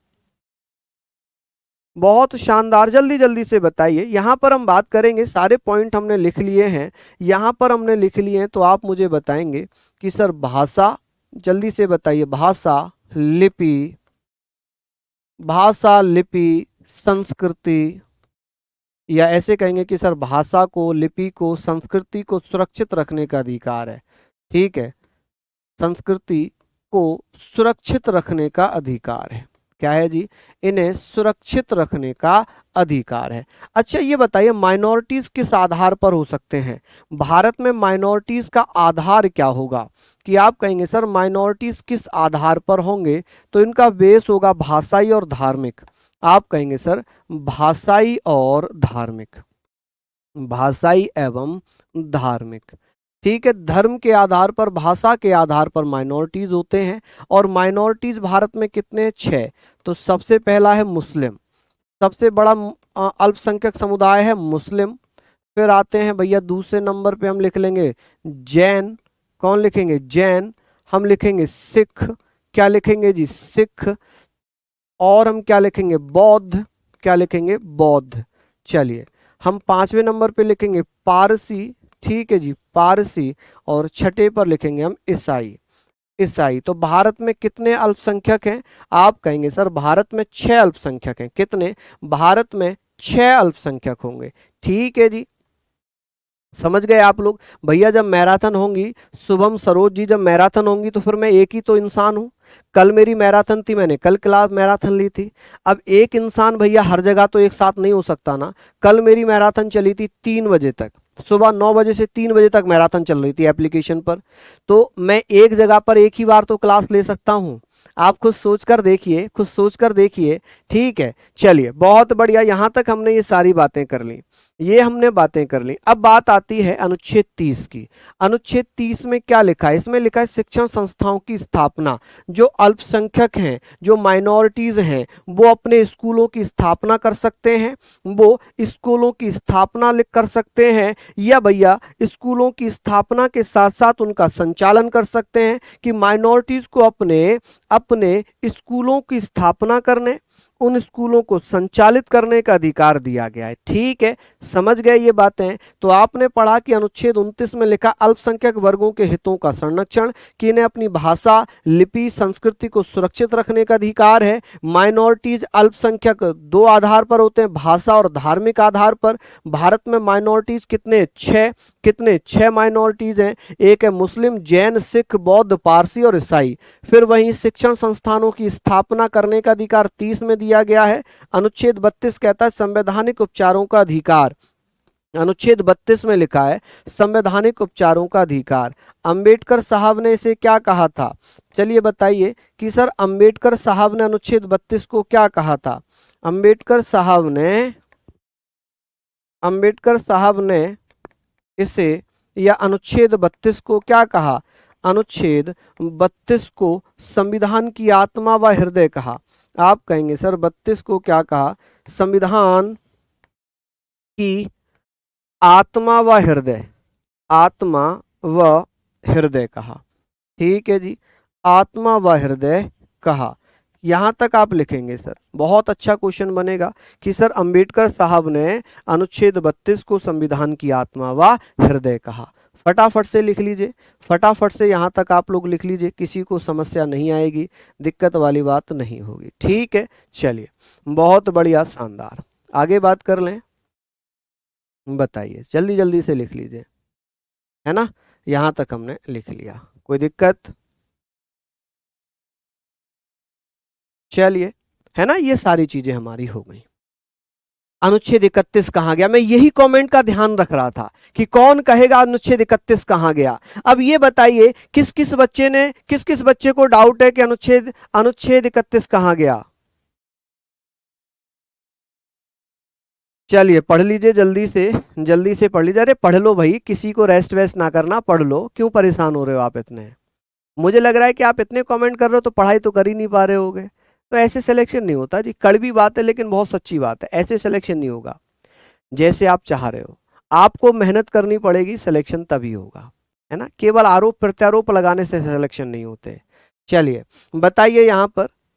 बहुत शानदार, जल्दी जल्दी से बताइए। यहां पर हम बात करेंगे, सारे पॉइंट हमने लिख लिए हैं, यहां पर हमने लिख लिए हैं, तो आप मुझे बताएंगे कि सर भाषा, जल्दी से बताइए, भाषा, लिपि, भाषा, लिपि, संस्कृति, या ऐसे कहेंगे कि सर भाषा को, लिपि को, संस्कृति को सुरक्षित रखने का अधिकार है, ठीक है, संस्कृति को सुरक्षित रखने का अधिकार है। क्या है जी? इन्हें सुरक्षित रखने का अधिकार है। अच्छा ये बताइए माइनॉरिटीज किस आधार पर हो सकते हैं? भारत में माइनॉरिटीज का आधार क्या होगा? कि आप कहेंगे सर माइनॉरिटीज किस आधार पर होंगे, तो इनका बेस होगा भाषाई और धार्मिक। आप कहेंगे सर भाषाई और धार्मिक, भाषाई एवं धार्मिक, ठीक है। धर्म के आधार पर, भाषा के आधार पर माइनॉरिटीज होते हैं। और माइनॉरिटीज भारत में कितने? 6। तो सबसे पहला है मुस्लिम, सबसे बड़ा अल्पसंख्यक समुदाय है मुस्लिम। फिर आते हैं भैया दूसरे नंबर पे हम लिख लेंगे जैन। कौन लिखेंगे? जैन। हम लिखेंगे सिख। क्या लिखेंगे जी? सिख। और हम क्या लिखेंगे? बौद्ध। क्या लिखेंगे? बौद्ध। चलिए हम 5वें नंबर पे लिखेंगे पारसी, ठीक है जी, पारसी। और छठे पर लिखेंगे हम ईसाई, ईसाई। तो भारत में कितने अल्पसंख्यक हैं? आप कहेंगे सर भारत में 6 अल्पसंख्यक हैं। कितने? भारत में 6 अल्पसंख्यक होंगे, ठीक है जी। समझ गए आप लोग? भैया जब मैराथन होंगी, शुभम सरोज जी जब मैराथन होंगी तो फिर मैं एक ही तो इंसान हूं। कल मेरी मैराथन थी, मैंने कल क्लास मैराथन ली थी। अब एक इंसान भैया हर जगह तो एक साथ नहीं हो सकता ना। कल मेरी मैराथन चली थी 3 बजे तक, सुबह 9 बजे से 3 बजे तक मैराथन चल रही थी एप्लीकेशन पर। तो मैं एक जगह पर एक ही बार तो क्लास ले सकता हूं। आप खुद सोच कर देखिए, खुद सोच कर देखिए, ठीक है। चलिए बहुत बढ़िया, यहां तक हमने ये सारी बातें कर ली, ये हमने बातें कर ली। अब बात आती है अनुच्छेद 30 की। अनुच्छेद 30 में क्या लिखा है? इसमें लिखा है शिक्षण संस्थाओं की स्थापना। जो अल्पसंख्यक हैं, जो माइनॉरिटीज हैं, वो अपने स्कूलों की स्थापना कर सकते हैं। वो स्कूलों की स्थापना कर सकते हैं, या भैया स्कूलों की स्थापना के साथ साथ उनका संचालन कर सकते हैं। कि माइनॉरिटीज को अपने अपने स्कूलों की स्थापना करने, उन स्कूलों को संचालित करने का अधिकार दिया गया है, ठीक है। समझ गए ये बातें? तो आपने पढ़ा कि अनुच्छेद 29 में लिखा अल्पसंख्यक वर्गों के हितों का संरक्षण, कि इन्हें अपनी भाषा, लिपि, संस्कृति को सुरक्षित रखने का अधिकार है। माइनॉरिटीज, अल्पसंख्यक दो आधार पर होते हैं, भाषा और धार्मिक आधार पर। भारत में माइनॉरिटीज कितने? 6। कितने? 6 माइनॉरिटीज हैं। एक है मुस्लिम, जैन, सिख, बौद्ध, पारसी और ईसाई। फिर वहीं शिक्षण संस्थानों की स्थापना करने का अधिकार 30 में दिया गया है। अनुच्छेद 32 कहता है संवैधानिक उपचारों का अधिकार। अनुच्छेद 32 में लिखा है संवैधानिक उपचारों का अधिकार। अंबेडकर साहब ने इसे क्या कहा था? चलिए बताइए कि सर अंबेडकर साहब ने अनुच्छेद 32 को क्या कहा था? अंबेडकर साहब ने इसे, या अनुच्छेद 32 को क्या कहा? अनुच्छेद 32 को संविधान की आत्मा व हृदय कहा। आप कहेंगे सर 32 को क्या कहा? संविधान की आत्मा व हृदय, आत्मा व हृदय कहा, ठीक है जी, आत्मा व हृदय कहा। यहां तक आप लिखेंगे सर, बहुत अच्छा क्वेश्चन बनेगा कि सर अंबेडकर साहब ने अनुच्छेद 32 को संविधान की आत्मा व हृदय कहा। फटाफट से लिख लीजिए, फटाफट से यहां तक आप लोग लिख लीजिए, किसी को समस्या नहीं आएगी, दिक्कत वाली बात नहीं होगी, ठीक है। चलिए बहुत बढ़िया, शानदार, आगे बात कर लें। बताइए, जल्दी जल्दी से लिख लीजिए, है ना। यहां तक हमने लिख लिया, कोई दिक्कत? चलिए, है ना, ये सारी चीजें हमारी हो गई। अनुच्छेद 31 कहां गया? मैं यही कमेंट का ध्यान रख रहा था कि कौन कहेगा अनुच्छेद 31 कहां गया। अब ये बताइए किस किस बच्चे को डाउट है कि अनुच्छेद 31 कहां गया? चलिए पढ़ लीजिए, जल्दी से पढ़ लीजिए। अरे पढ़ लो भाई, किसी को रेस्ट वेस्ट ना करना, पढ़ लो, क्यों परेशान हो रहे हो आप इतने? मुझे लग रहा है कि आप इतने कमेंट कर रहे हो तो पढ़ाई तो कर ही नहीं पा रहे होगे। तो ऐसे सिलेक्शन नहीं होता जी, कड़वी बात है लेकिन बहुत सच्ची बात है, ऐसे सिलेक्शन नहीं होगा जैसे आप चाह रहे हो। आपको मेहनत करनी पड़ेगी, सिलेक्शन तभी होगा, है ना। केवल आरोप प्रत्यारोप लगाने से सिलेक्शन नहीं होते। चलिए बताइए,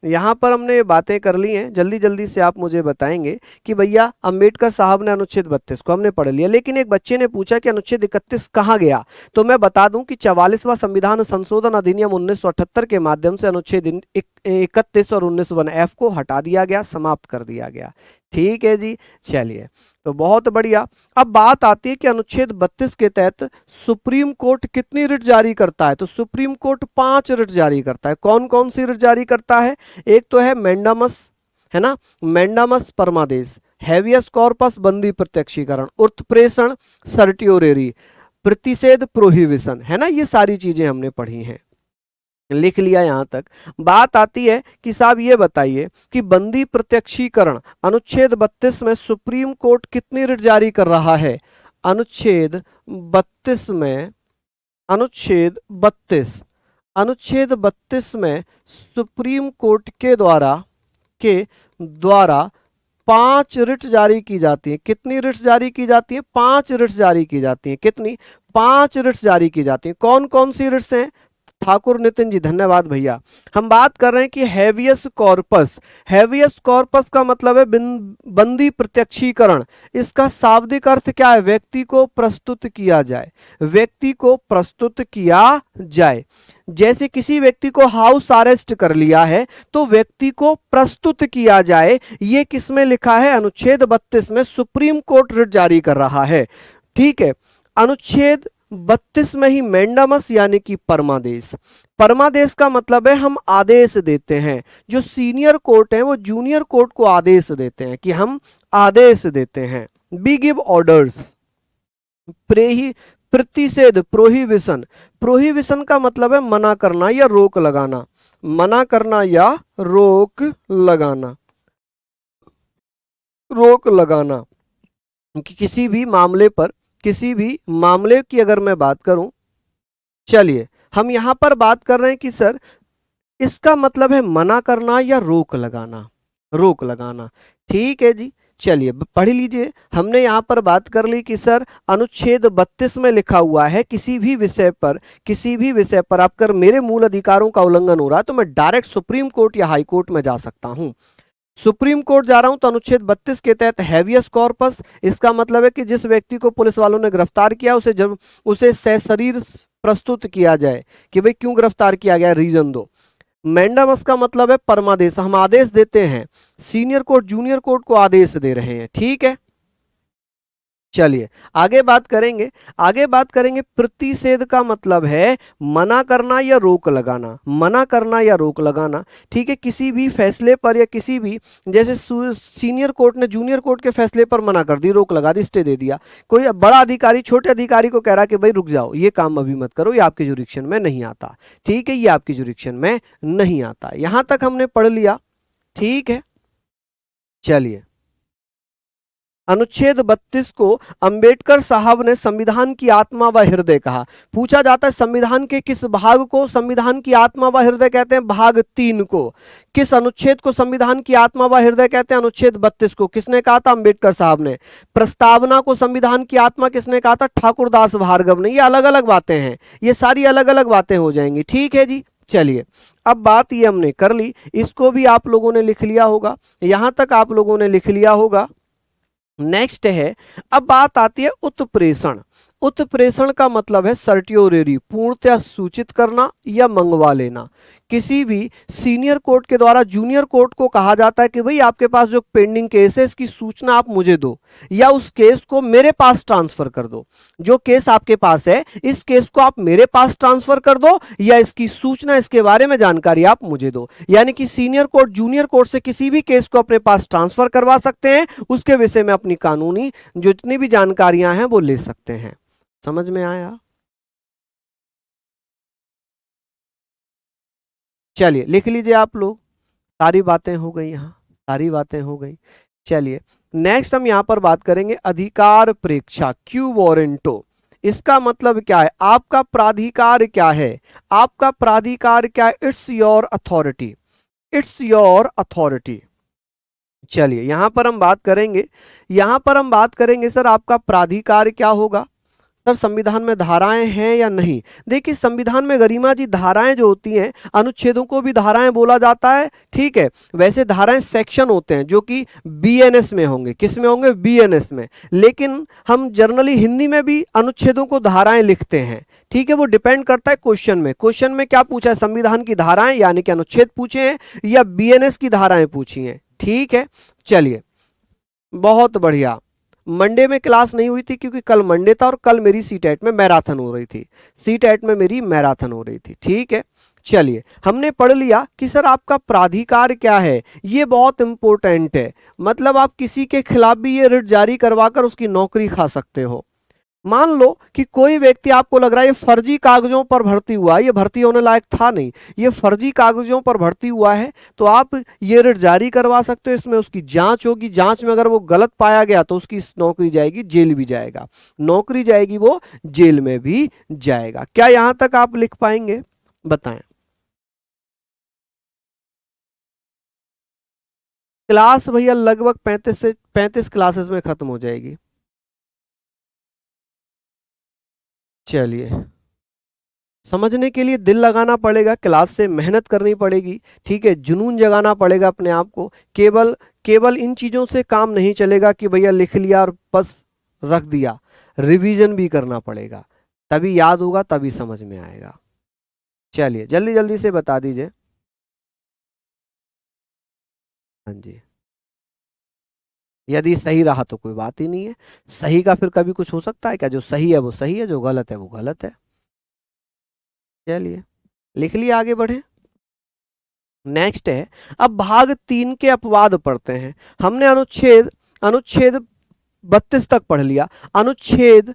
यहाँ पर हमने ये बातें कर ली हैं, जल्दी जल्दी से आप मुझे बताएंगे कि भैया अंबेडकर साहब ने अनुच्छेद 32 को हमने पढ़ लिया, लेकिन एक बच्चे ने पूछा कि अनुच्छेद 31 कहाँ गया। तो मैं बता दूं कि 44वां संविधान संशोधन अधिनियम 1978 के माध्यम से अनुच्छेद 31 और 19(1)(f) को हटा दिया गया, समाप्त कर दिया गया, ठीक है जी। चलिए तो बहुत बढ़िया। अब बात आती है कि अनुच्छेद 32 के तहत सुप्रीम कोर्ट कितनी रिट जारी करता है? तो सुप्रीम कोर्ट 5 रिट जारी करता है। कौन कौन सी रिट जारी करता है? एक तो है मैंडामस, है ना, मैंडामस परमादेश, हैवियस कॉर्पस बंदी प्रत्यक्षीकरण, उत्प्रेषण सर्टियोरेरी, प्रतिषेध प्रोहिबिशन, है ना। ये सारी चीजें हमने पढ़ी हैं, लिख लिया यहां तक। बात आती है कि साहब ये बताइए कि बंदी प्रत्यक्षीकरण अनुच्छेद 32 में सुप्रीम कोर्ट कितनी रिट जारी कर रहा है? अनुच्छेद 32 में, अनुच्छेद 32 में सुप्रीम कोर्ट के द्वारा 5 रिट जारी की जाती है। कितनी रिट्स जारी की जाती है? 5 रिट्स जारी की जाती है। कितनी? 5 रिट्स जारी की जाती है। कौन कौन सी रिट्स हैं? ठाकुर नितिन जी, धन्यवाद भैया। हम बात कर रहे हैं कि हैवियस कॉर्पस। हैवियस कॉर्पस का मतलब है बंदी प्रत्यक्षीकरण। इसका शाब्दिक अर्थ क्या है? व्यक्ति को प्रस्तुत किया जाए, व्यक्ति को प्रस्तुत किया जाए। जैसे किसी व्यक्ति को हाउस अरेस्ट कर लिया है तो व्यक्ति को प्रस्तुत किया जाए। ये किसमें लिखा है? अनुच्छेद 32 में सुप्रीम कोर्ट रिट जारी कर रहा है। ठीक है, अनुच्छेद 32 में ही मैंडामस यानी कि परमादेश। परमादेश का मतलब है हम आदेश देते हैं। जो सीनियर कोर्ट है वो जूनियर कोर्ट को आदेश देते हैं कि हम आदेश देते हैं। We give orders. प्रतिषेध, प्रोहिबिशन। प्रोहिबिशन का मतलब है मना करना या रोक लगाना, मना करना या रोक लगाना, रोक लगाना। कि किसी भी मामले पर, किसी भी मामले की अगर मैं बात करूं, चलिए हम यहां पर बात कर रहे हैं कि सर इसका मतलब है मना करना या रोक लगाना, रोक लगाना। ठीक है जी, चलिए पढ़ लीजिए। हमने यहां पर बात कर ली कि सर अनुच्छेद 32 में लिखा हुआ है किसी भी विषय पर, किसी भी विषय पर अगर मेरे मूल अधिकारों का उल्लंघन हो रहा है तो मैं डायरेक्ट सुप्रीम कोर्ट या हाई कोर्ट में जा सकता हूं। सुप्रीम कोर्ट जा रहा हूं तो अनुच्छेद 32 के तहत हैवियस कॉर्पस, इसका मतलब है कि जिस व्यक्ति को पुलिस वालों ने गिरफ्तार किया उसे जब उसे सशरीर प्रस्तुत किया जाए कि भाई क्यों गिरफ्तार किया गया, रीजन दो। मैंडामस का मतलब है परमादेश, हम आदेश देते हैं। सीनियर कोर्ट जूनियर कोर्ट को आदेश दे रहे हैं। ठीक है, चलिए आगे बात करेंगे। आगे बात करेंगे प्रतिषेध का मतलब है मना करना या रोक लगाना, मना करना या रोक लगाना। ठीक है, किसी भी फैसले पर या किसी भी, जैसे सीनियर कोर्ट ने जूनियर कोर्ट के फैसले पर मना कर दी, रोक लगा दी, स्टे दे दिया। कोई बड़ा अधिकारी छोटे अधिकारी को कह रहा कि भाई रुक जाओ, ये काम अभी मत करो, ये आपके जुरिक्शन में नहीं आता। ठीक है, ये आपकी जुरिक्शन में नहीं आता। यहां तक हमने पढ़ लिया। ठीक है, चलिए अनुच्छेद 32 को अंबेडकर साहब ने संविधान की आत्मा व हृदय कहा। पूछा जाता है संविधान के किस भाग को संविधान की आत्मा व हृदय कहते हैं? भाग 3 को। किस अनुच्छेद को संविधान की आत्मा व हृदय कहते हैं? अनुच्छेद 32 को। किसने कहा था? अंबेडकर साहब ने। प्रस्तावना को संविधान की आत्मा किसने कहा था? ठाकुरदास भार्गव ने। ये अलग अलग बातें हैं, ये सारी अलग अलग बातें हो जाएंगी। ठीक है जी, चलिए अब बात ये हमने कर ली, इसको भी आप लोगों ने लिख लिया होगा, यहां तक आप लोगों ने लिख लिया होगा। नेक्स्ट है, अब बात आती है उत्प्रेषण। उत्प्रेषण का मतलब है सर्टियोरेरी, पूर्णतः सूचित करना या मंगवा लेना। किसी भी सीनियर कोर्ट के द्वारा जूनियर कोर्ट को कहा जाता है कि भाई आपके पास जो पेंडिंग केस है इसकी सूचना आप मुझे दो, या उस केस को मेरे पास ट्रांसफर कर दो। जो केस आपके पास है इस केस को आप मेरे पास ट्रांसफर कर दो, या इसकी सूचना, इसके बारे में जानकारी आप मुझे दो। यानी कि सीनियर कोर्ट जूनियर कोर्ट से किसी भी केस को अपने पास ट्रांसफर करवा सकते हैं, उसके विषय में अपनी कानूनी जितनी भी जानकारियां हैं वो ले सकते हैं। समझ में आया? चलिए लिख लीजिए आप लोग। सारी बातें हो गई, यहां सारी बातें हो गई। चलिए नेक्स्ट हम यहां पर बात करेंगे अधिकार प्रेक्षा, क्यू वारंटो। इसका मतलब क्या है? आपका प्राधिकार क्या है? आपका प्राधिकार क्या है? It's your authority, it's your authority. चलिए यहां पर हम बात करेंगे, यहां पर हम बात करेंगे सर आपका प्राधिकार क्या होगा। सर संविधान में धाराएं हैं या नहीं? देखिए संविधान में गरिमा जी धाराएं जो होती हैं, अनुच्छेदों को भी धाराएं बोला जाता है। ठीक है, वैसे धाराएं सेक्शन होते हैं जो कि बीएनएस में होंगे। किस में होंगे? बीएनएस में। लेकिन हम जनरली हिंदी में भी अनुच्छेदों को धाराएं लिखते हैं। ठीक है, वो डिपेंड करता है क्वेश्चन में। क्वेश्चन में क्या पूछा है? संविधान की धाराएं यानी कि अनुच्छेद पूछे हैं या बीएनएस की धाराएं पूछी हैं। ठीक है, चलिए बहुत बढ़िया। मंडे में क्लास नहीं हुई थी क्योंकि कल मंडे था और कल मेरी सीटेट में मैराथन हो रही थी, सीटेट में मेरी मैराथन हो रही थी। ठीक है, चलिए हमने पढ़ लिया कि सर आपका प्राधिकार क्या है। ये बहुत इंपॉर्टेंट है, मतलब आप किसी के खिलाफ भी ये रिट जारी करवाकर उसकी नौकरी खा सकते हो। मान लो कि कोई व्यक्ति आपको लग रहा है ये फर्जी कागजों पर भर्ती हुआ है, ये भर्ती होने लायक था नहीं, ये फर्जी कागजों पर भर्ती हुआ है, तो आप ये रिट जारी करवा सकते हो। इसमें उसकी जांच होगी, जांच में अगर वो गलत पाया गया तो उसकी नौकरी जाएगी, जेल भी जाएगा, नौकरी जाएगी, वो जेल में भी जाएगा। क्या यहां तक आप लिख पाएंगे? बताएं। क्लास भैया लगभग 35 से 35 क्लासेस में खत्म हो जाएगी। चलिए समझने के लिए दिल लगाना पड़ेगा, क्लास से मेहनत करनी पड़ेगी, ठीक है, जुनून जगाना पड़ेगा अपने आप को। केवल केवल इन चीज़ों से काम नहीं चलेगा कि भैया लिख लिया और बस रख दिया, रिवीजन भी करना पड़ेगा, तभी याद होगा, तभी समझ में आएगा। चलिए जल्दी जल्दी से बता दीजिए। हाँ जी, यदि सही रहा तो कोई बात ही नहीं है। सही का फिर कभी कुछ हो सकता है क्या? जो सही है वो सही है, जो गलत है वो गलत है। चलिए लिख लिया, आगे बढ़े। नेक्स्ट है, अब भाग 3 के अपवाद पढ़ते हैं। हमने अनुच्छेद अनुच्छेद 32 तक पढ़ लिया। अनुच्छेद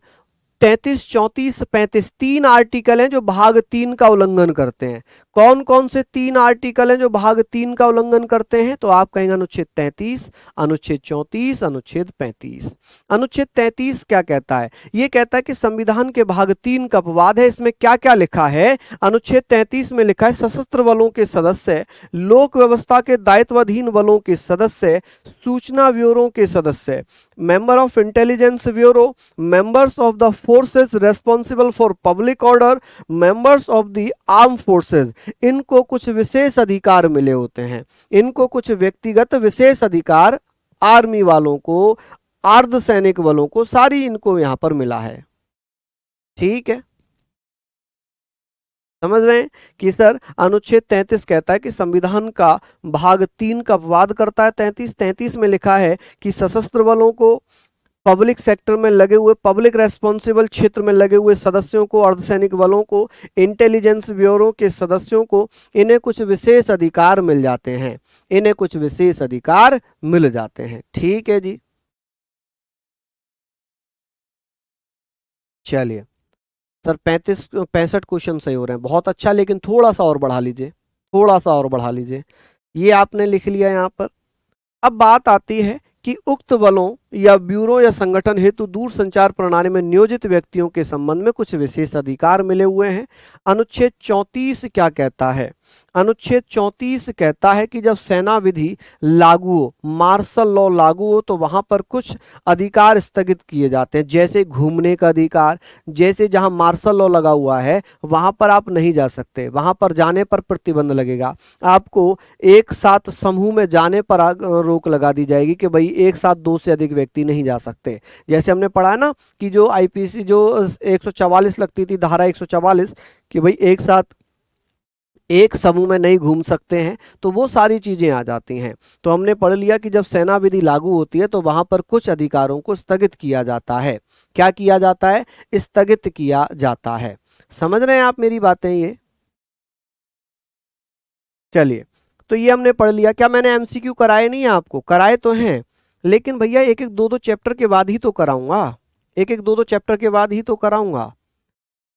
33, 34, 35 तीन आर्टिकल हैं जो भाग 3 का उल्लंघन करते हैं। कौन कौन से 3 आर्टिकल हैं जो भाग 3 का उल्लंघन करते हैं? तो आप कहेंगे अनुच्छेद 33, अनुच्छेद 34, अनुच्छेद 35। अनुच्छेद 33 क्या कहता है? ये कहता है कि संविधान के भाग 3 का अपवाद है। इसमें क्या क्या लिखा है? अनुच्छेद 33 में लिखा है, सशस्त्र बलों के सदस्य, लोक व्यवस्था के दायित्वाधीन बलों के सदस्य, सूचना ब्यूरो के सदस्य, member of intelligence bureau, members of the forces responsible for public order, members of the arm forces, इनको कुछ विशेष अधिकार मिले होते हैं। इनको कुछ व्यक्तिगत विशेष अधिकार आर्मी वालों को, अर्धसैनिक बलों को, सारी इनको यहां पर मिला है। ठीक है, समझ रहे हैं कि सर अनुच्छेद 33 कहता है कि संविधान का भाग 3 का अपवाद करता है। 33 में लिखा है कि सशस्त्र बलों को, पब्लिक सेक्टर में लगे हुए, पब्लिक रेस्पॉन्सिबल क्षेत्र में लगे हुए सदस्यों को, अर्धसैनिक बलों को, इंटेलिजेंस ब्यूरो के सदस्यों को, इन्हें कुछ विशेष अधिकार मिल जाते हैं। इन्हें कुछ विशेष अधिकार मिल जाते हैं। ठीक है जी, चलिए सर 65 क्वेश्चन सही हो रहे हैं, बहुत अच्छा, लेकिन थोड़ा सा और बढ़ा लीजिए, थोड़ा सा और बढ़ा लीजिए। ये आपने लिख लिया यहाँ पर। अब बात आती है कि उक्त बलों या ब्यूरो या संगठन हेतु दूर संचार प्रणाली में नियोजित व्यक्तियों के संबंध में कुछ विशेष अधिकार मिले हुए हैं। अनुच्छेद 34 क्या कहता है? अनुच्छेद 34 कहता है कि जब सेना विधि लागू हो, मार्शल लॉ लागू हो, तो वहां पर कुछ अधिकार स्थगित किए जाते हैं, जैसे घूमने का अधिकार। जैसे जहां मार्शल लॉ लगा हुआ है वहां पर आप नहीं जा सकते, वहां पर जाने पर प्रतिबंध लगेगा। आपको एक साथ समूह में जाने पर रोक लगा दी जाएगी कि भाई एक साथ 2 से अधिक व्यक्ति नहीं जा सकते। जैसे हमने पढ़ा है ना कि जो आईपीसी जो 144 लगती थी, धारा 144, कि भाई एक साथ एक समूह में नहीं घूम सकते हैं, तो वो सारी चीजें आ जाती हैं। तो हमने पढ़ लिया कि जब सेना विधि लागू होती है तो वहां पर कुछ अधिकारों को स्थगित किया जाता है। क्या किया जाता है? स्थगित किया जाता है। समझ रहे हैं आप मेरी बातें ये? चलिए, तो ये हमने पढ़ लिया। क्या मैंने एमसीक्यू कराए नहीं है आपको? कराए तो हैं, लेकिन भैया एक एक दो दो चैप्टर के बाद ही तो कराऊंगा, एक एक दो दो चैप्टर के बाद ही तो कराऊंगा।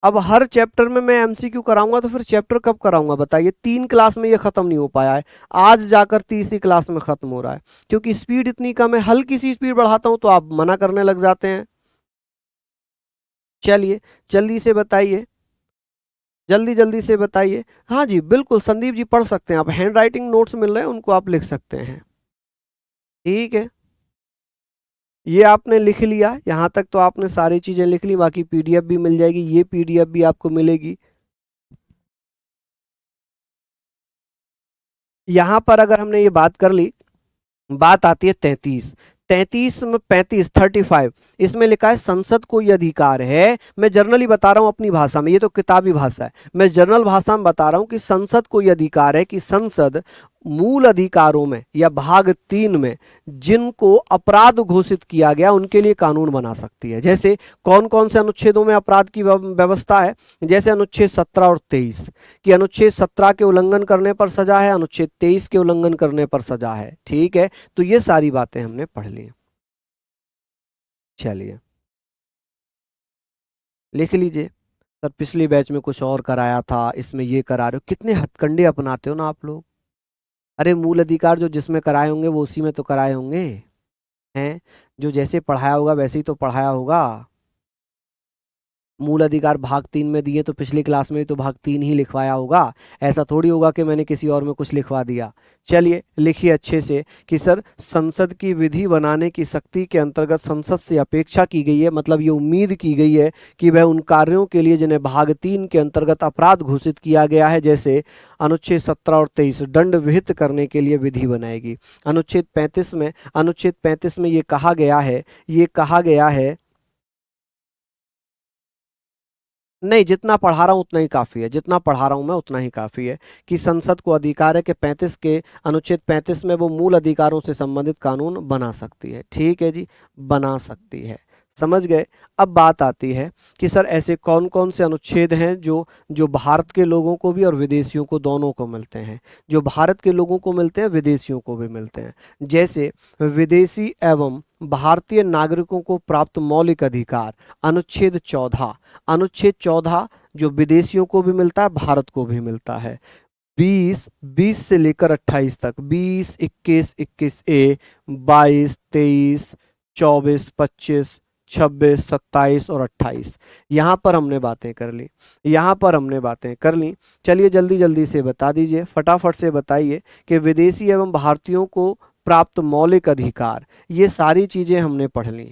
अब हर चैप्टर में मैं एमसीक्यू कराऊंगा तो फिर चैप्टर कब कराऊंगा बताइए? 3 क्लास में ये खत्म नहीं हो पाया है, आज जाकर तीसरी क्लास में खत्म हो रहा है, क्योंकि स्पीड इतनी कम है। हल्की सी स्पीड बढ़ाता हूं तो आप मना करने लग जाते हैं। चलिए जल्दी से बताइए, जल्दी जल्दी से बताइए। हाँ जी बिल्कुल संदीप जी, पढ़ सकते हैं आप, हैंड राइटिंग नोट्स मिल रहे हैं, उनको आप लिख सकते हैं। ठीक है, ये आपने लिख लिया, यहाँ तक तो आपने सारी चीजें लिख ली, बाकी पीडीएफ भी मिल जाएगी, ये पीडीएफ भी आपको मिलेगी। यहाँ पर अगर हमने ये बात कर ली, बात आती है 33। 33 में 35, 35 इसमें लिखा है संसद को यह अधिकार है, मैं जर्नली बता रहा हूं अपनी भाषा में, ये तो किताबी भाषा है, मैं जर्नल भाषा में बता रहा हूं कि संसद को यह अधिकार है कि संसद मूल अधिकारों में या भाग 3 में जिनको अपराध घोषित किया गया उनके लिए कानून बना सकती है। जैसे कौन कौन से अनुच्छेदों में अपराध की व्यवस्था है? जैसे अनुच्छेद 17 और 23, कि अनुच्छेद 17 के उल्लंघन करने पर सजा है, अनुच्छेद 23 के उल्लंघन करने पर सजा है। ठीक है, तो ये सारी बातें हमने पढ़ ली। चलिए लिख लीजिए। सर पिछली बैच में कुछ और कराया था, इसमें ये करा रहे हो, कितने हथकंडे अपनाते हो ना आप लोग। अरे मूल अधिकार जो जिसमें कराए होंगे वो उसी में तो कराए होंगे, हैं? जो जैसे पढ़ाया होगा वैसे ही तो पढ़ाया होगा। मूल अधिकार भाग 3 में दिए तो पिछली क्लास में भी तो भाग 3 ही लिखवाया होगा, ऐसा थोड़ी होगा कि मैंने किसी और में कुछ लिखवा दिया। चलिए लिखिए अच्छे से कि सर संसद की विधि बनाने की शक्ति के अंतर्गत संसद से अपेक्षा की गई है, मतलब ये उम्मीद की गई है कि वह उन कार्यों के लिए जिन्हें भाग 3 के अंतर्गत अपराध घोषित किया गया है, जैसे अनुच्छेद 17 और 23 दंड विहित करने के लिए विधि बनाएगी। अनुच्छेद 35 में ये कहा गया है नहीं, जितना पढ़ा रहा हूँ उतना ही काफ़ी है, जितना पढ़ा रहा हूँ मैं उतना ही काफ़ी है कि संसद को अधिकार है कि 35 के अनुच्छेद 35 में वो मूल अधिकारों से संबंधित कानून बना सकती है। ठीक है जी, बना सकती है, समझ गए। अब बात आती है कि सर ऐसे कौन कौन से अनुच्छेद हैं जो जो भारत के लोगों को भी और विदेशियों को दोनों को मिलते हैं। जो भारत के लोगों को मिलते हैं विदेशियों को भी मिलते हैं। जैसे विदेशी एवं भारतीय नागरिकों को प्राप्त मौलिक अधिकार, अनुच्छेद 14। अनुच्छेद 14 जो विदेशियों को भी मिलता है भारत को भी मिलता है। 20 से लेकर 28 तक, 20, 21 ए, 22, 23, 24, 25, 26, 27 और 28। यहाँ पर हमने बातें कर ली, यहाँ पर हमने बातें कर ली। चलिए जल्दी जल्दी से बता दीजिए, फटाफट से बताइए कि विदेशी एवं भारतीयों को प्राप्त मौलिक अधिकार, ये सारी चीजें हमने पढ़ ली।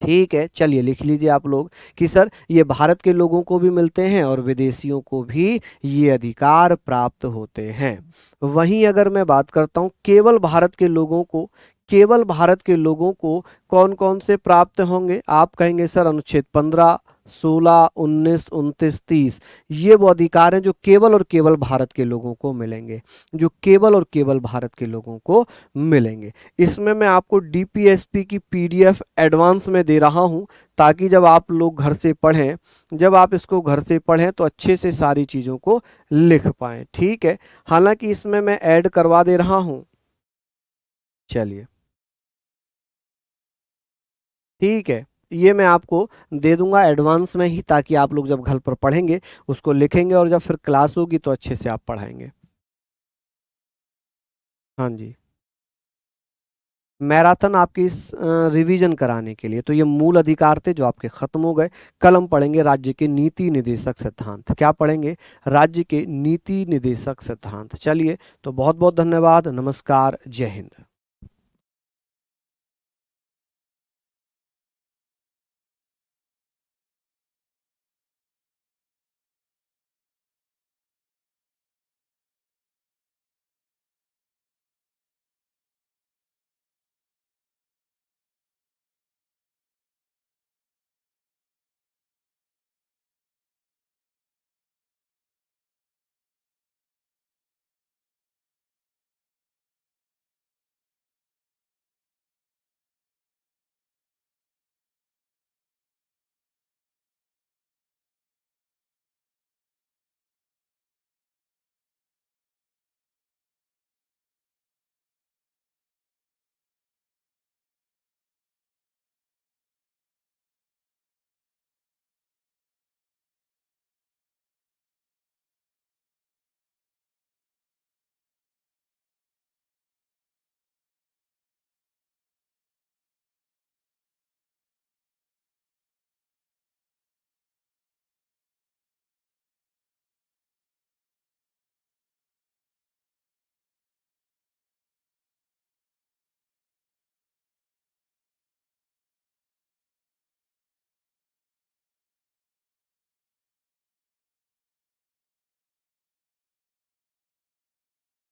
ठीक है, चलिए लिख लीजिए आप लोग कि सर ये भारत के लोगों को भी मिलते हैं और विदेशियों को भी ये अधिकार प्राप्त होते हैं। वहीं अगर मैं बात करता हूं केवल भारत के लोगों को, केवल भारत के लोगों को कौन कौन से प्राप्त होंगे, आप कहेंगे सर अनुच्छेद 15, 16, 19, 29, 30। ये वो अधिकार हैं जो केवल और केवल भारत के लोगों को मिलेंगे, जो केवल और केवल भारत के लोगों को मिलेंगे। इसमें मैं आपको डीपीएसपी की पीडीएफ एडवांस में दे रहा हूं ताकि जब आप लोग घर से पढ़ें, जब आप इसको घर से पढ़ें तो अच्छे से सारी चीज़ों को लिख पाएं। ठीक है, हालांकि इसमें मैं ऐड करवा दे रहा हूं। चलिए ठीक है, ये मैं आपको दे दूंगा एडवांस में ही ताकि आप लोग जब घर पर पढ़ेंगे उसको लिखेंगे और जब फिर क्लास होगी तो अच्छे से आप पढ़ाएंगे। हाँ जी, मैराथन आपकी इस रिवीजन कराने के लिए, तो ये मूल अधिकार थे जो आपके खत्म हो गए। कल हम पढ़ेंगे राज्य के नीति निदेशक सिद्धांत। क्या पढ़ेंगे? राज्य के नीति निदेशक सिद्धांत। चलिए, तो बहुत बहुत धन्यवाद, नमस्कार, जय हिंद।